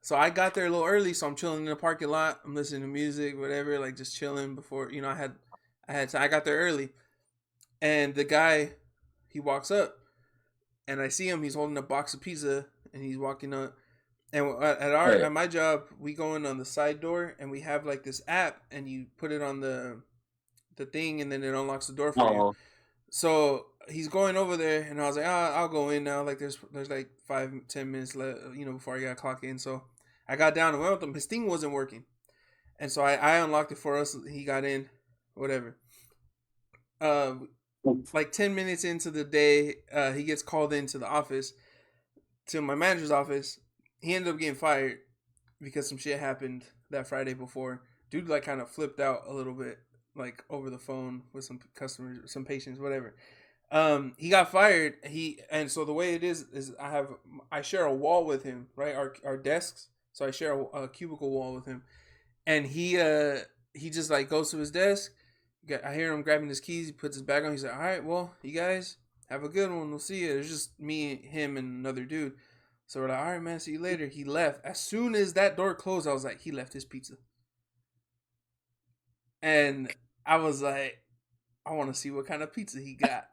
So I got there a little early, so I'm chilling in the parking lot. I'm listening to music, whatever, like just chilling before, I got there early. And the guy, he walks up, and I see him. He's holding a box of pizza, and he's walking up. And at my job, we go in on the side door, and we have like this app, and you put it on the thing, and then it unlocks the door for you. So he's going over there, and I was like, I'll go in now. Like there's like 5-10 minutes left, before I got to clock in. So I got down and went with him. His thing wasn't working, and so I unlocked it for us. He got in, whatever. Like 10 minutes into the day, he gets called into the office, to my manager's office. He ended up getting fired because some shit happened that Friday before. Dude, like, kind of flipped out a little bit, like, over the phone with some customers, some patients, whatever. He got fired. And so the way it is I share a wall with him, right? Our desks. So I share a cubicle wall with him. And he just, like, goes to his desk. I hear him grabbing his keys. He puts his bag on. He's like, "All right, well, you guys have a good one. We'll see you." There's just me, him, and another dude. So we're like, "All right, man, see you later." He left. As soon as that door closed, I was like, he left his pizza. And I was like, I want to see what kind of pizza he got.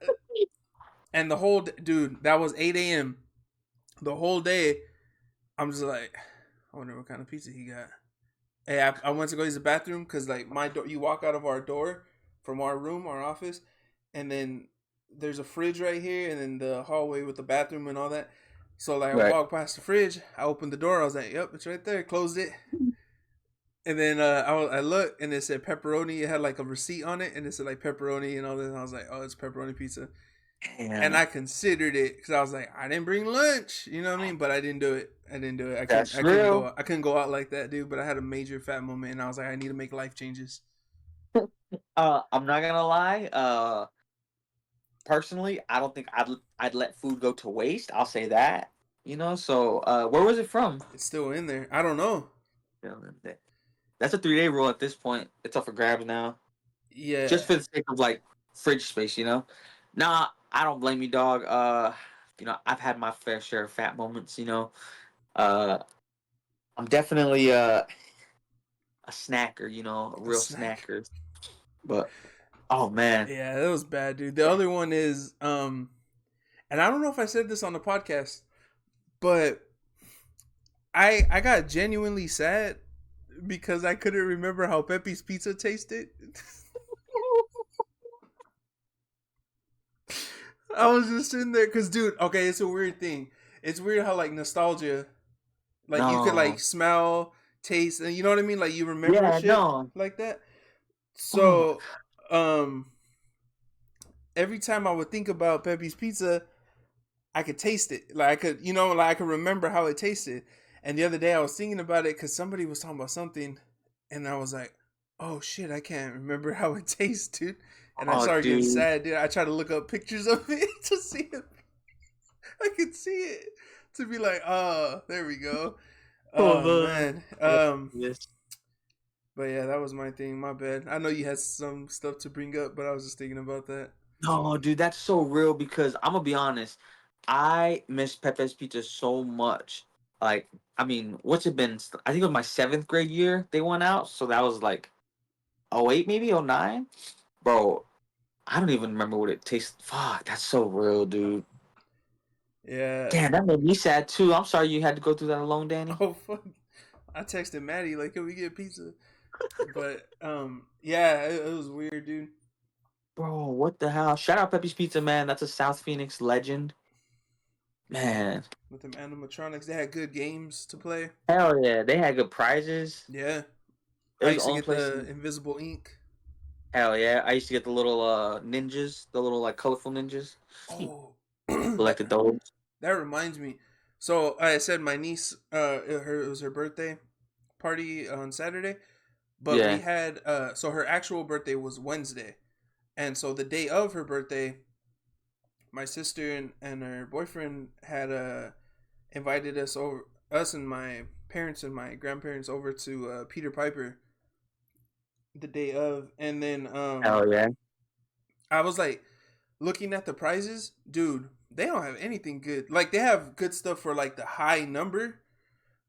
And the whole, dude, that was 8 a.m. The whole day, I'm just like, I wonder what kind of pizza he got. Hey, I went to go use the bathroom because, like, my door, you walk out of our door from our room, our office, and then there's a fridge right here, and then the hallway with the bathroom and all that. So, like, I walked past the fridge, I opened the door, I was like, yep, it's right there, closed it. And then I looked, and it said pepperoni. It had, like, a receipt on it, and it said, like, pepperoni and all that. And I was like, oh, it's pepperoni pizza. Yeah. And I considered it because I was like, I didn't bring lunch, you know what I mean? But I didn't do it. I couldn't go out like that, dude. But I had a major fat moment, and I was like, I need to make life changes. I'm not gonna lie. Personally, I don't think I'd let food go to waste. I'll say that. So where was it from? It's still in there. I don't know. That's a 3-day rule at this point. It's up for grabs now. Yeah. Just for the sake of, like, fridge space, Nah, I don't blame you, dog. I've had my fair share of fat moments, I'm definitely a snacker, a real snacker. But oh man. Yeah, that was bad, dude. The other one is and I don't know if I said this on the podcast, but I got genuinely sad because I couldn't remember how Pepe's pizza tasted. I was just sitting there because, dude, okay, it's a weird thing. It's weird how, like, nostalgia, like, you could, like, smell, taste, and you know what I mean? Like, you remember shit like that. So, um, every time I would think about Pepe's Pizza, I could taste it. Like I could, like I could remember how it tasted. And the other day I was thinking about it because somebody was talking about something, and I was like, "Oh shit, I can't remember how it tastes, dude." And I Oh, started getting dude. sad, dude. I tried to look up pictures of it to see if I could see it, to be like, "Oh, there we go." Hold Oh on. man. Yes. But yeah, that was my thing. My bad. I know you had some stuff to bring up, but I was just thinking about that. No, dude, that's so real because I'm gonna be honest. I miss Pepe's Pizza so much. Like, I mean, what's it been? I think it was my seventh grade year they went out, so that was like 08 maybe 09. Bro, I don't even remember what it tastes. Fuck, that's so real, dude. Yeah. Damn, that made me sad too. I'm sorry you had to go through that alone, Danny. Oh fuck. I texted Maddie like, "Can we get pizza?" But yeah, it was weird, dude. Bro, what the hell? Shout out Pepe's Pizza, man. That's a South Phoenix legend. Man, With them animatronics, they had good games to play. hell yeah. They had good prizes. Yeah, It I was the used to only get place the in invisible ink. hell yeah. I used to get the little ninjas, the little like colorful ninjas. Oh, Collected those. that reminds me. So I said my niece, it was her birthday party on Saturday, but we Yeah. had so her actual birthday was Wednesday, and so the day of her birthday, my sister and her boyfriend had invited us and my parents and my grandparents over to Peter Piper the day of, and then Hell yeah. I was like looking at the prizes, dude. They don't have anything good. Like they have good stuff for like the high number,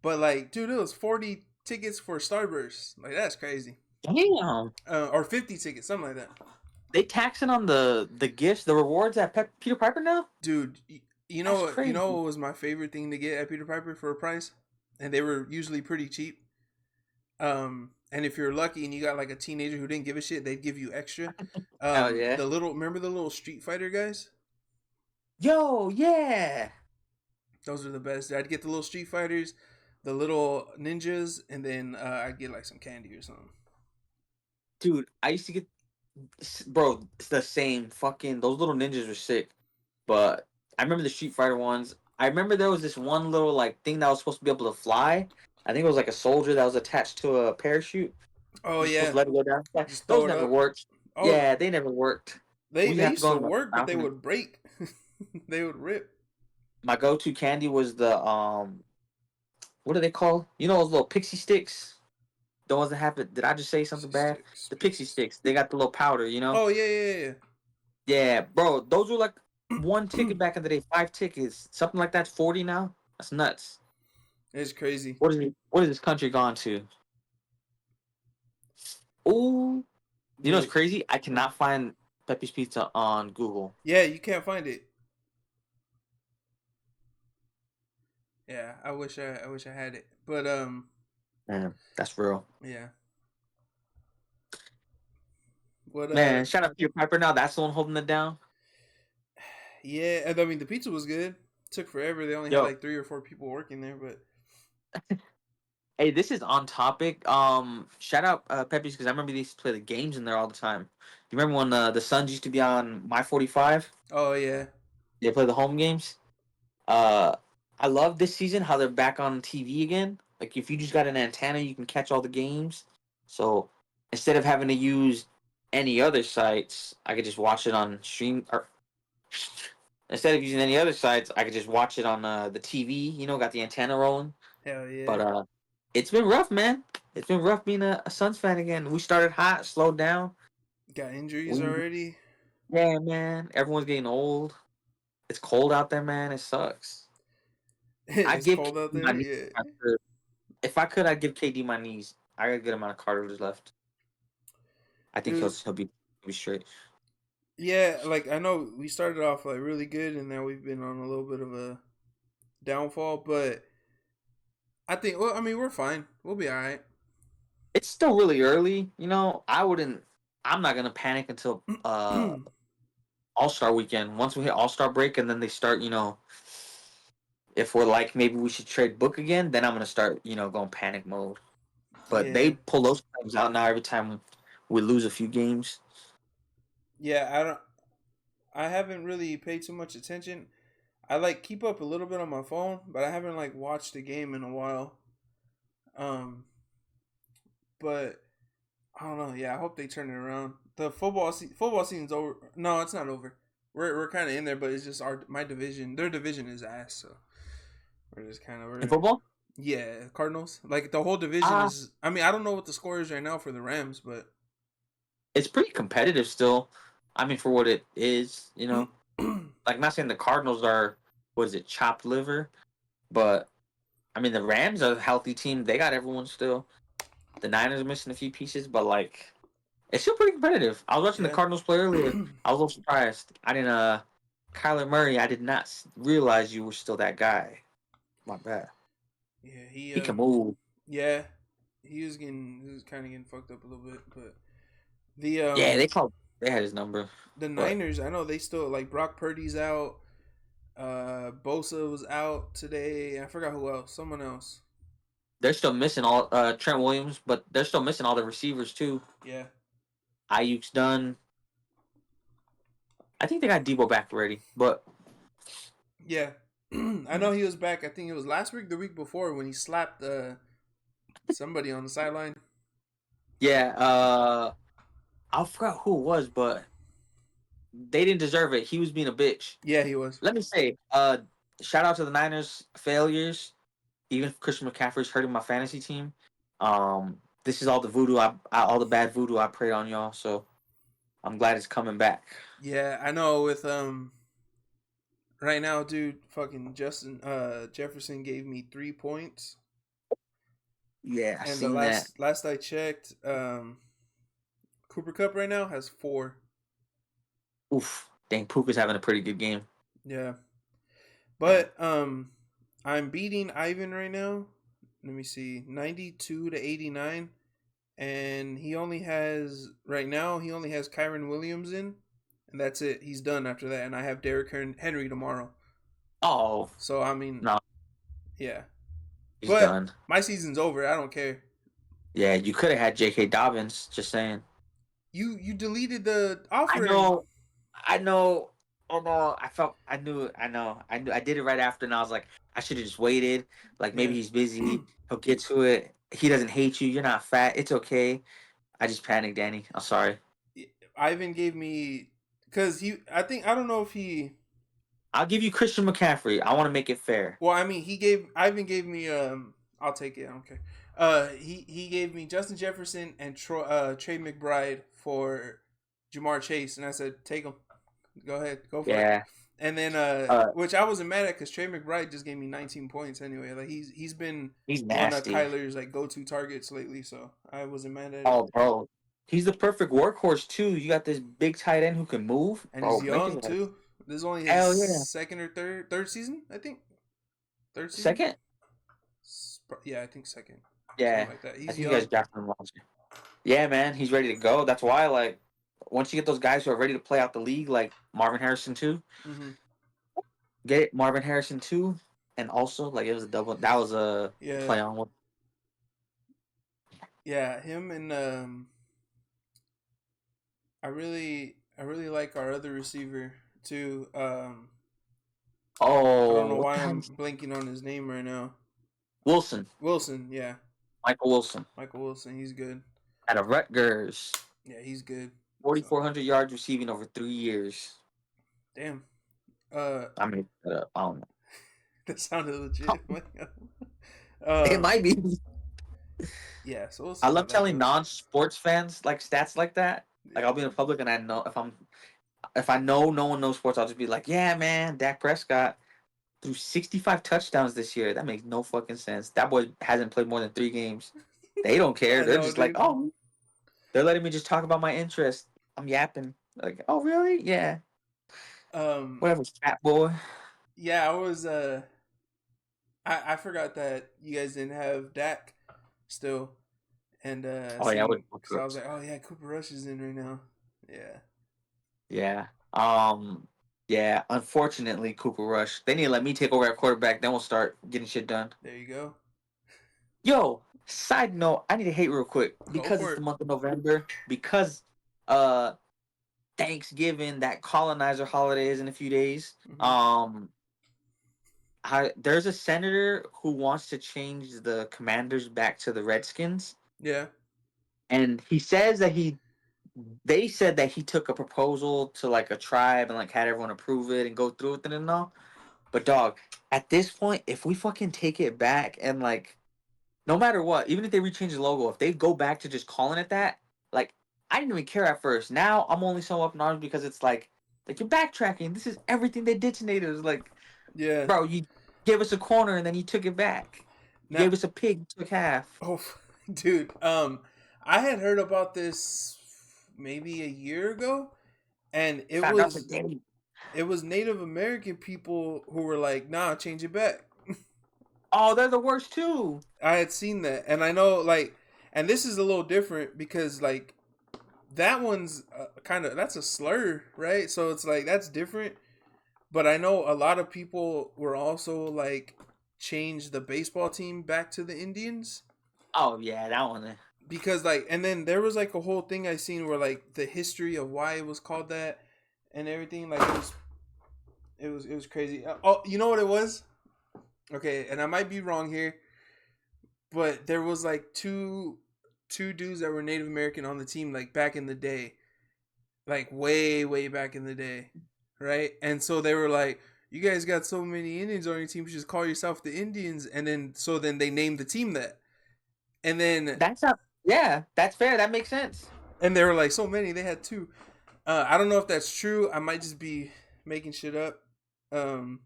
but like, dude, it was 40 tickets for Starburst. Like that's crazy. Damn. Or 50 tickets, something like that. They taxing on the gifts, the rewards at Peter Piper now? Dude, That's you know crazy. what was my favorite thing to get at Peter Piper for a price, and they were usually pretty cheap. And if you're lucky and you got like a teenager who didn't give a shit, they'd give you extra. Hell yeah. Remember the little Street Fighter guys? Yo, yeah. Those are the best. I'd get the little Street Fighters, the little ninjas, and then I'd get like some candy or something. Dude, I used to get bro, it's the same. Fucking those little ninjas were sick. But I remember the Street Fighter ones. I remember there was this one little like thing that was supposed to be able to fly. I think it was like a soldier that was attached to a parachute. Oh You're supposed yeah, to let it go down. Yeah, just throw those it never up. worked. Oh, Yeah, they never worked. We they have to used go to on the work, but they mountain. would break. They would rip. My go-to candy was the what are they called? You know those little pixie sticks? The ones that have it. Did I just say something Pixie bad? sticks, The pixie pixie sticks. sticks. They got the little powder, you know? Oh yeah. Yeah, bro. Those were like one Yeah. ticket back in the day, 5 tickets. Something like that's 40 now. That's nuts. It's crazy. What is this country gone to? Ooh. You know what's Dude. crazy? I cannot find Pepe's Pizza on Google. Yeah, you can't find it. Yeah, I wish I had it. But Man, that's real. yeah. What Man, shout out to your Piper now. That's the one holding it down. yeah, and I mean the pizza was good. Took forever. They only had Yo, like 3 or 4 people working there, but hey, this is on topic. Shout out Pepe's because I remember they used to play the games in there all the time. You remember when the Suns used to be on My 45? oh yeah. They play the home games. Uh, I love this season how they're back on TV again. Like if you just got an antenna, you can catch all the games. So instead of having to use any other sites, I could just watch it on stream. Or instead of using any other sites, I could just watch it on the TV. You know, got the antenna rolling. Hell yeah. But it's been rough, man. It's been rough being a Suns fan again. We started hot, slowed down. Got injuries We already. yeah, man. Everyone's getting old. It's cold out there, man. It sucks. I It's give cold out KD there. my knees. Yeah. If I could, I'd give KD my knees. I got a good amount of cartilage left. I think Dude. he'll be straight. Yeah, like I know we started off like really good and now we've been on a little bit of a downfall, but I think well, I mean we're fine. We'll be alright. It's still really early, you know. I'm not gonna panic until All Star weekend. Once we hit All Star break, and then they start, you know, if we're like maybe we should trade Book again, then I'm gonna start, you know, going panic mode. But they Yeah. pull those claims out now every time we lose a few games. Yeah, I haven't really paid too much attention. I like keep up a little bit on my phone, but I haven't like watched the game in a while. Um, but I don't know. Yeah, I hope they turn it around. The football season's over. No, it's not over. We're kind of in there, but it's just my division. Their division is ass, so we're just kind of In we're football? yeah Cardinals. Like the whole division Ah, is. I mean, I don't know what the score is right now for the Rams, but it's pretty competitive still. I mean, for what it is, you know. Like, not saying the Cardinals are, what is it, chopped liver, but I mean, the Rams are a healthy team. They got everyone still. The Niners are missing a few pieces, but like, it's still pretty competitive. I was watching the yeah, Cardinals play earlier. I was a little surprised. I didn't. Kyler Murray. I did not realize you were still that guy. My bad. yeah. He can move. Yeah, he was kind of getting fucked up a little bit, but Yeah, they had his number, the but Niners. I know they still like Brock Purdy's out. Bosa was out today. I forgot who else. Someone else. they're still missing all Trent Williams, but they're still missing all the receivers too. Yeah, Ayuk's done. I think they got Debo back already, but yeah. I know he was back. I think it was last week, the week before, when he slapped somebody on the sideline. yeah, I forgot who it was, but they didn't deserve it. He was being a bitch. Yeah, he was. Let me say, shout out to the Niners failures. Even if Christian McCaffrey's hurting my fantasy team, this is all the voodoo all the bad voodoo I prayed on y'all. So I'm glad it's coming back. Yeah, I know. With right now, dude, fucking Justin Jefferson gave me 3 points, Yeah, I and the seen that. last I checked, Cooper Cup right now has 4. Oof, dang, Puka's having a pretty good game. Yeah, but I'm beating Ivan right now. Let me see, 92-89, and he only has right now. He only has Kyron Williams in, and that's it. He's done after that, and I have Derrick Henry tomorrow. Oh So I mean, no, yeah. he's But done. my season's over. I don't care. Yeah, you could have had J.K. Dobbins. Just saying. You deleted the I offer and know, I know. Oh no, I felt. I knew. I know. I knew. I did it right after, and I was like, I should have just waited. Like maybe yeah. he's busy. He'll get to it. He doesn't hate you. You're not fat. It's okay. I just panicked, Danny. I'm sorry. Ivan gave me because he. I think I don't know if he. I'll give you Christian McCaffrey. I want to make it fair. Well, I mean, he gave Ivan gave me. I'll take it. I don't care. He gave me Justin Jefferson and Trey McBride for Jamar Chase, and I said, take him. Go ahead, go for it. Yeah. And then Uh, which I wasn't mad at because Trey McBride just gave me 19 points anyway. Like he's been he's one of nasty. Kyler's like go to targets lately, so I wasn't mad at it. Oh, bro. He's the perfect workhorse too. You got this big tight end who can move, And bro. he's Make his young life. too. This is only his Hell yeah. second or third season, I think. Third season. Second. Yeah, I think second. Yeah. Something like that. I He's think you guys young. drafted him last year. Yeah, man. He's ready to go. That's why, like, once you get those guys who are ready to play out the league, like Marvin Harrison too, Hmm. get Marvin Harrison too, and also like it was a double. That was a Yeah, play on one. yeah. Him and I really like our other receiver too. I don't Oh, know what why the hell? I'm blanking on his name right now. Wilson, Wilson, yeah, Michael Wilson, Michael Wilson. He's good. out of Rutgers, Yeah, he's good. So 4,400 yards receiving over 3 years. damn. I mean, I don't know. That sounded legit. It might be. Yeah. So we'll see I how love that telling goes. non-sports fans like stats like that. Like Yeah. I'll be in public and I know if I know no one knows sports, I'll just be like, yeah, man, Dak Prescott threw 65 touchdowns this year. That makes no fucking sense. That boy hasn't played more than 3 games. They don't care. I They're know, just like, dude. oh, they're letting me just talk about my interest. I'm yapping. Like, oh, really? Yeah. Um. Whatever, fat boy. Yeah, I was. I forgot that you guys didn't have Dak still, and Oh yeah, with because I was like, oh yeah, Cooper Rush is in right now. Yeah. yeah. Yeah. Unfortunately, Cooper Rush. They need to let me take over at quarterback. Then we'll start getting shit done. There you go. Yo, side note, I need to hate real quick Go because for it's it. the month of November. Because uh, Thanksgiving, that colonizer holiday is in a few days. Mhm. There's a senator who wants to change the Commanders back to the Redskins, Yeah. and he says that they said that he took a proposal to like a tribe and like had everyone approve it and go through with it and all. But dog, at this point, if we fucking take it back and like, no matter what, even if they rechange the logo, if they go back to just calling it that, like, I didn't even care at first. Now I'm only so up in arms because it's like you're backtracking. This is everything they did to natives. Like, Yeah. bro, you gave us a corner and then you took it back. You Now, gave us a pig, took half. oh, dude. I had heard about this maybe a year ago, and it Found out was today. it was Native American people who were like, "Nah, change it back." Oh, they're the worst too. I had seen that, and I know like, and this is a little different because like that one's kind of that's a slur, right? So it's like that's different. But I know a lot of people were also like changed the baseball team back to the Indians Oh yeah, that one. because like, and then there was like a whole thing I seen where like the history of why it was called that and everything. Like it was crazy. Oh, you know what it was? Okay, and I might be wrong here, but there was like two dudes that were Native American on the team like back in the day, like way back in the day, right? And so they were like, "You guys got so many Indians on your team, you just call yourself the Indians." And then they named the team that, and then That's not. Yeah, that's fair. That makes sense. and they were like, "So many, they had two." I don't know if that's true. I might just be making shit up. Um,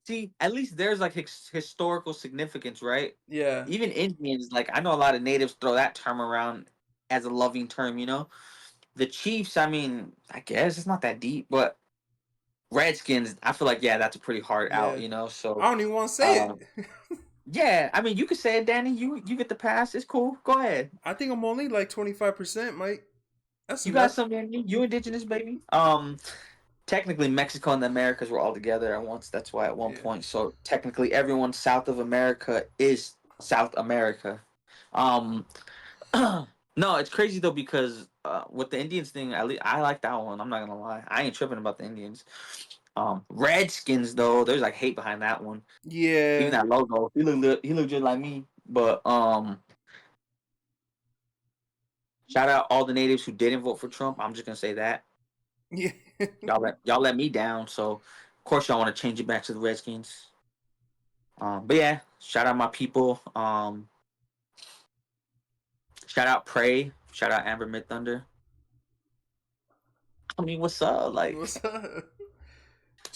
See, at least there's like historical significance, right? yeah, Even Indians, like I know a lot of natives throw that term around as a loving term, you know. The Chiefs, I mean, I guess it's not that deep, but Redskins, I feel like yeah, that's a pretty hard out, yeah. you know. I So, don't even want to say um, it. yeah, I mean, you could say it, Danny. You get the pass. It's cool. Go ahead. I think I'm only like 25%, Mike. That's You got enough. some, Danny. You indigenous, baby. Technically Mexico and the Americas were all together at once. That's why at one Yeah. point. So technically everyone south of America is South America. Um no, it's crazy though because with the Indians thing, at least I like that one. I'm not gonna lie. I ain't tripping about the Indians. Redskins though, there's like hate behind that one. Even Yeah. that logo. He looked just like me. But shout out all the natives who didn't vote for Trump. I'm just gonna say that. Yeah. Y'all let me down, so of course y'all want to change it back to the Redskins. But yeah, shout out my people. Shout out Prey. Shout out Amber Mid Thunder. I mean, what's up? What's up?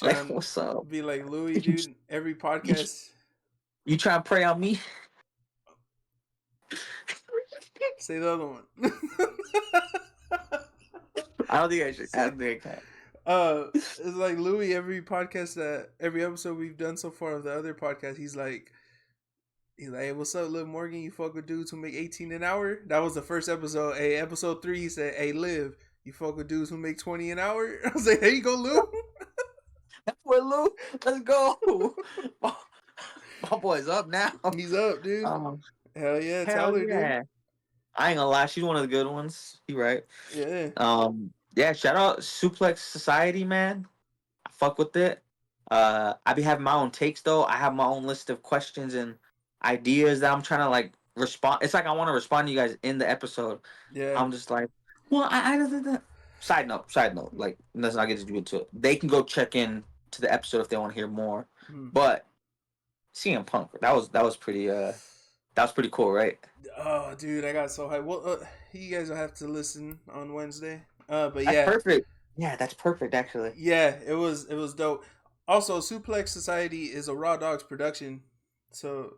Like Trying to what's up? be like Louis, You, dude. Every you, podcast, you trying to prey on me? say the other one. I don't think I should. I Say, don't think I can. it's like Louis. Every podcast every episode we've done so far of the other podcast, he's like, "Hey, what's up, Liv Morgan? You fuck with dudes who make 18 an hour?" That was the first episode. Hey, episode 3, he said, "Hey, Liv, you fuck with dudes who make 20 an hour?" I was like, "There you go, Lou." That's what Lou. Let's go. My boy's up now. He's up, dude. Um, Hell yeah, hell Tyler, dude. yeah. I ain't gonna lie, she's one of the good ones. You right. Yeah. Yeah, shout out Suplex Society, man. I fuck with it. I be having my own takes though. I have my own list of questions and ideas that I'm trying to like respond. It's like I want to respond to you guys in the episode. Yeah. I'm just like, well, I side note. Like, let's not get into it. They can go check in to the episode if they want to hear more. Hmm. But CM Punk, that was pretty cool, right? Oh, dude, I got so hyped. Well, you guys will have to listen on Wednesday. But That's yeah, perfect. Yeah, that's perfect actually. yeah, it was dope. Also, Suplex Society is a Raw Dogs production, so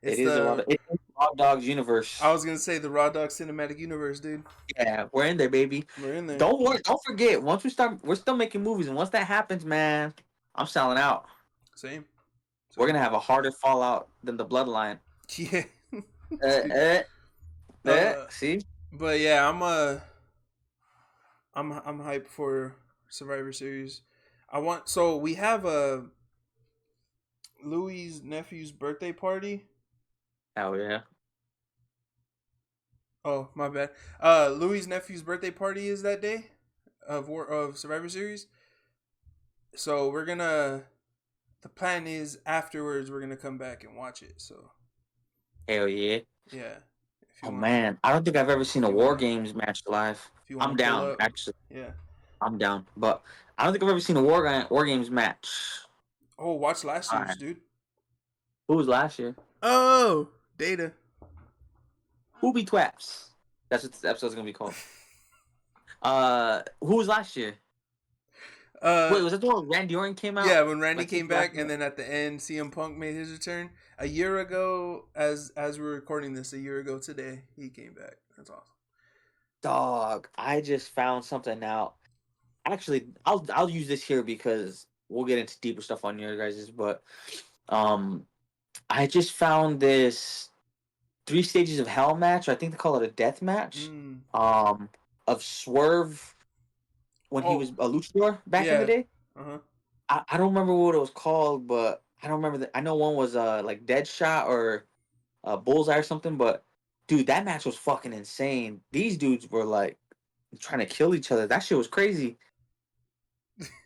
It it's is a lot the of it's Hot Dogs universe. I was gonna say the Raw Dogs cinematic universe, dude. Yeah, we're in there, baby. We're in there. Don't worry, don't forget. Once we start, we're still making movies, and once that happens, man, I'm selling out. Same. We're gonna have a harder fallout than the Bloodline. Yeah. See, But yeah, I'm hyped for Survivor Series. So we have a Louis' nephew's birthday party. hell yeah. Oh, my bad. Louis' nephew's birthday party is that day. of Survivor Series. So we're gonna. The plan is afterwards we're gonna come back and watch it. So Hell yeah. yeah, if you Oh wanna, man, I don't think I've ever seen a you War wanna, Games match live. if you wanna I'm pull down, up, actually. yeah. I'm down, but I don't think I've ever seen a War Games match. Oh, watch last All year's, right. dude. Who was last year? Oh, Data. Who be twaps? That's what this episode's gonna be called. Who was last year? Uh, Wait, was that the one when Randy Orton came out? yeah, when Randy Like his came last back, and match? then at the end, CM Punk made his return a year ago. As we're recording this, a year ago today, he came back. That's awesome. Dog, I just found something out. Actually, I'll use this here because we'll get into deeper stuff on your guys's. But um, I just found this 3 stages of hell match. I think they call it a death match. Mm. Of Swerve when he was Oh, a luchador back in the yeah. day. Uh huh. I don't remember what it was called, but I don't remember I know one was like Deadshot or Bullseye or something. But dude, that match was fucking insane. These dudes were like trying to kill each other. That shit was crazy.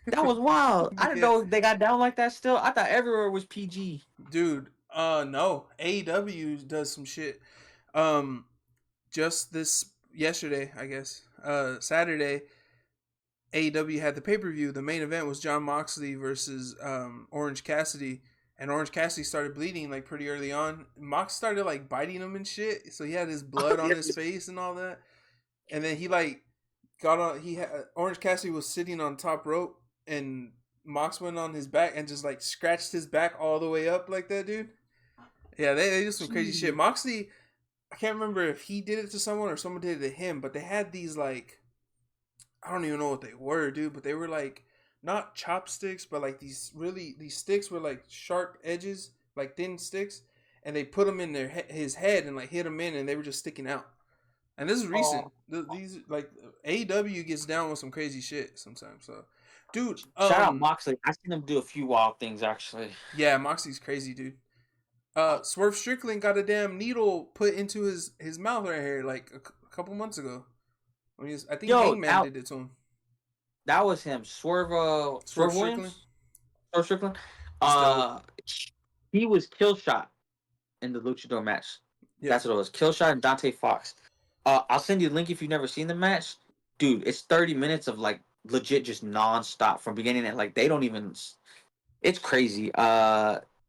That was wild. I didn't Yeah, know they got down like that still. I thought everywhere was PG. dude. No. AEW does some shit. Um, just this yesterday, I guess. Saturday, AEW had the pay per view. The main event was John Moxley versus Orange Cassidy, and Orange Cassidy started bleeding like pretty early on. Mox started like biting him and shit, so he had his blood on his face and all that. And then he like got on. He had Orange Cassidy was sitting on top rope, and Mox went on his back and just like scratched his back all the way up like that, dude. Yeah, they do some crazy shit. Moxley, I can't remember if he did it to someone or someone did it to him, but they had these like I don't even know what they were, dude, but they were like not chopsticks, but like these sticks were like sharp edges, like thin sticks, and they put them in his head and like hit him in, and they were just sticking out. And this is recent. Oh, These like AEW gets down with some crazy shit sometimes. So, dude, shout out Moxley. I seen him do a few wild things actually. yeah, Moxie's crazy, dude. Swerve Strickland got a damn needle put into his mouth right here like a couple months ago. I think Yo, Hangman did it to him. that was him. Swerve Swerve Strickland. Williams? Swerve Strickland? He's dope. He was kill shot in the luchador match. Yeah. That's what it was. Kill shot and Dante Fox. I'll send you the link if you've never seen the match. Dude, it's 30 minutes of like legit just non-stop from beginning to like they don't even it's crazy.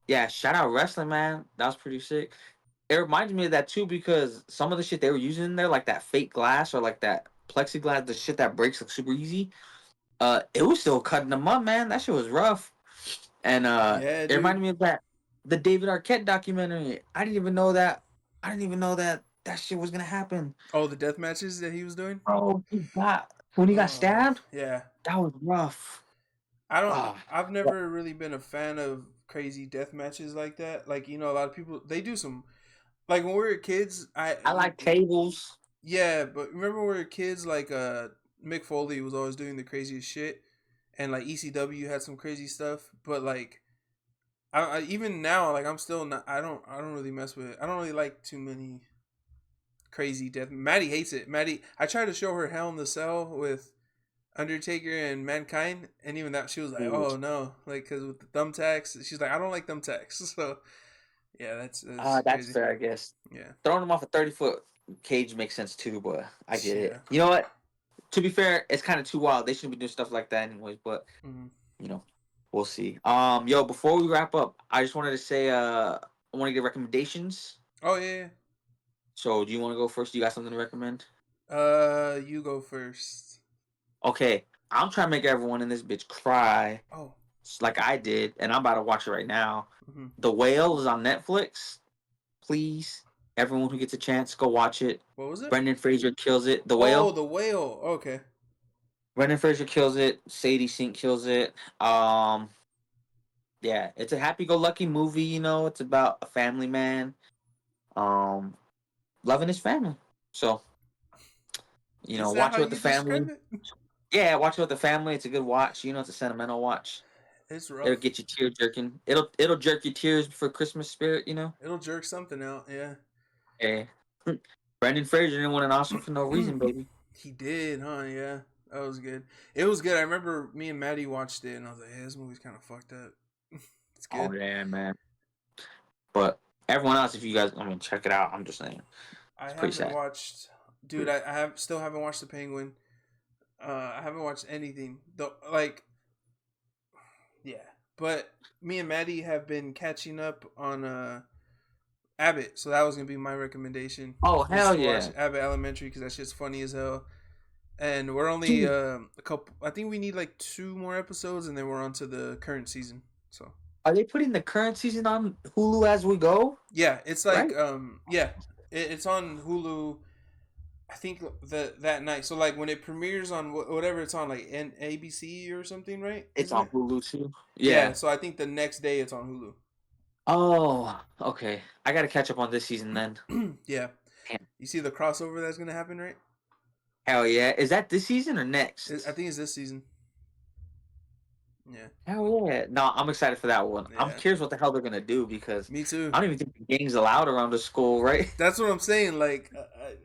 Yeah, shout out wrestling, man. That was pretty sick. It reminds me of that too because some of the shit they were using in there, like that fake glass or like that plexiglass, the shit that breaks like super easy. It was still cutting them up, man. That shit was rough. And Yeah, it dude. reminded me of the David Arquette documentary. I didn't even know that. That shit was gonna happen. Oh, the death matches that he was doing. Oh, when he got stabbed, Yeah. that was rough. I don't. Ah, I've never really been a fan of crazy death matches like that. Like a lot of people they do some. Like when we were kids, I like tables. yeah, but remember when we were kids, like Mick Foley was always doing the craziest shit, and like ECW had some crazy stuff. But like, I even now, like I'm still not. I don't really mess with it. I don't really like too many crazy death. Maddie hates it. Maddie, I tried to show her Hell in the Cell with Undertaker and Mankind, and even that she was like, Ooh. "Oh no!" Like because with the thumbtacks, she's like, "I don't like thumbtacks." So yeah, that's That's crazy. fair, I guess. Yeah, Throwing him off a 30-foot cage makes sense too, but I get yeah. it. You know what? To be fair, it's kind of too wild. They shouldn't be doing stuff like that anyways, but Mm-hmm. you know, we'll see. Yo, before we wrap up, I just wanted to say I want to get recommendations. Oh yeah. So, do you want to go first? Do you got something to recommend? You go first. Okay, I'm trying to make everyone in this bitch cry, Oh. like I did, and I'm about to watch it right now. Mm-hmm. The Whale is on Netflix. Please, everyone who gets a chance, go watch it. What was it? Brendan Fraser kills it. The Oh, Whale. the whale. Okay. Brendan Fraser kills it. Sadie Sink kills it. Yeah, it's a happy-go-lucky movie. You know, it's about a family man, loving his family. So, Is that watch how it with the you describe family. it? Yeah, watch it with the family. It's a good watch. You know, it's a sentimental watch. It's It'll rough. get you tear jerking. It'll jerk your tears for Christmas spirit. You know. It'll jerk something out. Yeah. Yeah. Brendan Fraser didn't win an Oscar for no reason, baby. He did, huh? Yeah. That was good. It was good. I remember me and Maddie watched it, and I was like, "Hey, this movie's kind of fucked up." It's good. Oh yeah, man. But everyone else, if you guys, check it out. I'm just saying, I it's pretty haven't sad. watched, dude. I still haven't watched The Penguin. I haven't watched anything though. Like, yeah. But me and Maddie have been catching up on Abbott, so that was gonna be my recommendation. Oh Was hell to watch yeah, Abbott Elementary because that shit's funny as hell. And we're only dude. a couple. I think we need like 2 more episodes, and then we're on to the current season. So Are they putting the current season on Hulu as we go? yeah, it's like Right? it's on Hulu. I think that night. So like when it premieres on whatever it's on, like ABC or something, right? It's Isn't on it? Hulu too. Yeah. Yeah. So I think the next day it's on Oh, okay. I gotta catch up on this season then. Hulu. Yeah. Damn. You see the crossover that's gonna happen, right? Hell yeah. Is that this season or next? I think it's this season. Yeah. Hell yeah. No, I'm excited for that one. I'm Yeah. curious what the hell they're gonna do because Me too. I don't even think the gang's allowed around the school, right? That's what I'm saying. Like,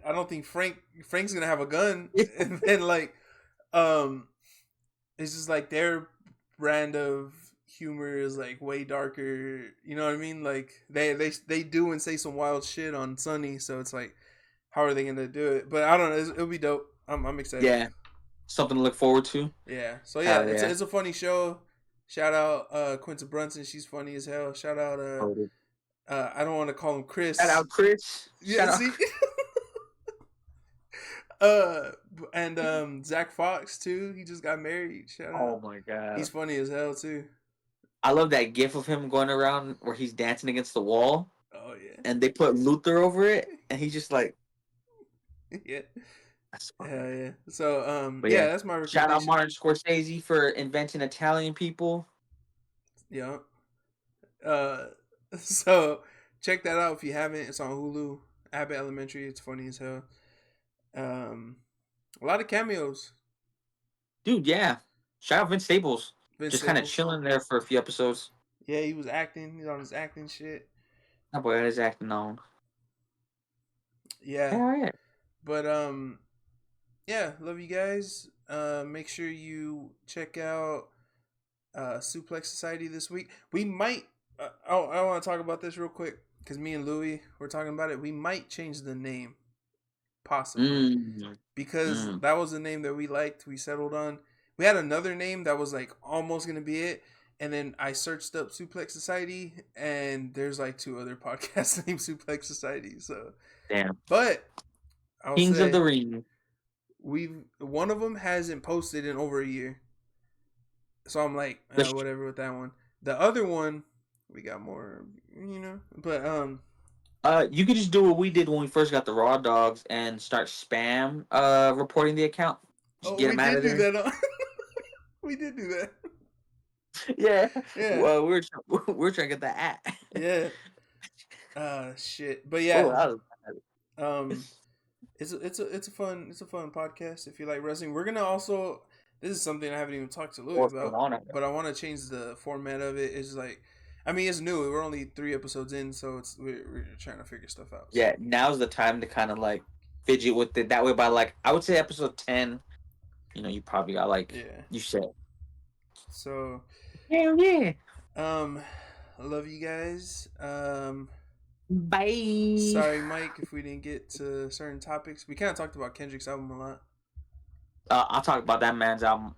I don't think Frank's gonna have a gun, and then like, it's just like their brand of humor is like way darker. You know what I mean? Like they do and say some wild shit on Sunny, so it's like, how are they gonna do it? But I don't know. It'll be dope. I'm excited. Yeah. Something to look forward to. Yeah. So yeah, Hell yeah. it's a funny show. Shout out Quinta Brunson. She's funny as hell. Shout out I don't want to call him Chris. Shout out Chris. Yeah, Shout see. And Zach Fox too. He just got married. Shout out. Oh my god. He's funny as hell too. I love that gif of him going around where he's dancing against the wall Oh yeah. and they put Luther over it and he's just like Yeah. that's funny. Hell yeah. So But yeah, yeah, that's my shout recommendation. out Martin Scorsese for inventing Italian people. Yeah. So check that out if you haven't. It's on Hulu. Abbott Elementary. It's funny as hell. A lot of cameos. Dude, yeah. Shout out Vince Staples. Vince Just kind of Staples. chilling there for a few episodes. Yeah, he was acting. He's on his acting shit. That boy had his acting on. Yeah. Hell yeah. But yeah, love you guys. Make sure you check out Suplex Society this week. We might I want to talk about this real quick because me and Louie were talking about it. We might change the name, possibly, because that was the name that we liked. We settled on. We had another name that was like almost gonna be it, and then I searched up Suplex Society, and there's like 2 other podcasts named Suplex Society. So Damn. but I'll Kings say of the Ring. one of them hasn't posted in over a year, so I'm like whatever with that one. The other one, we got more, but You could just do what we did when we first got the Raw Dogs and start spam reporting the account. Just get them out of there. We did do that. Yeah. Yeah. Well, we're trying to get that at. Yeah. Shit. But yeah. Oh, that was It's a fun podcast if you like wrestling. We're gonna also, this is something I haven't even talked to Louis about, but I want to change the format of it. It's like, I mean, it's new. We're only 3 episodes in, so we're trying to figure stuff out. Yeah, now's the time to kind of like fidget with it. That way, by like I would say episode 10, you probably got like you said. So Hell yeah. I love you guys. Bye. Sorry, Mike, if we didn't get to certain topics. We kind of talked about Kendrick's album a lot. I'll talk about that man's album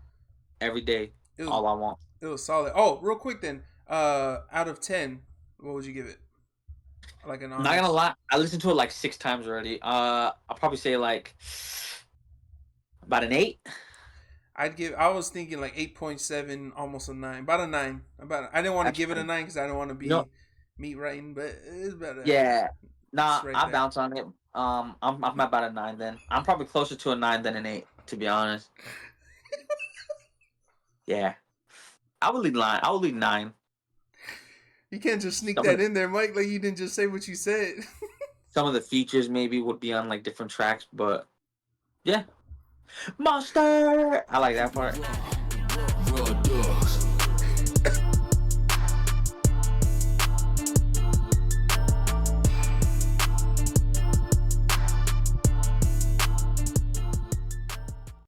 every day. All I want. It was solid. Oh, real quick then. Out of 10, what would you give it? Like an honest. Not gonna lie, I listened to it like 6 times already. I'll probably say like about an 8. I was thinking like 8.7, almost a 9. About a 9. I didn't want to give it a 9 because I don't want to be meat writing, but it's better. Yeah. Nah, right I'll there. bounce on it. I'm about a 9 then. I'm probably closer to a 9 than an 8, to be honest. Yeah. I would lead 9. You can't just sneak that in there, Mike, like you didn't just say what you said. Some of the features maybe would be on like different tracks, but yeah. Monster! I like that part.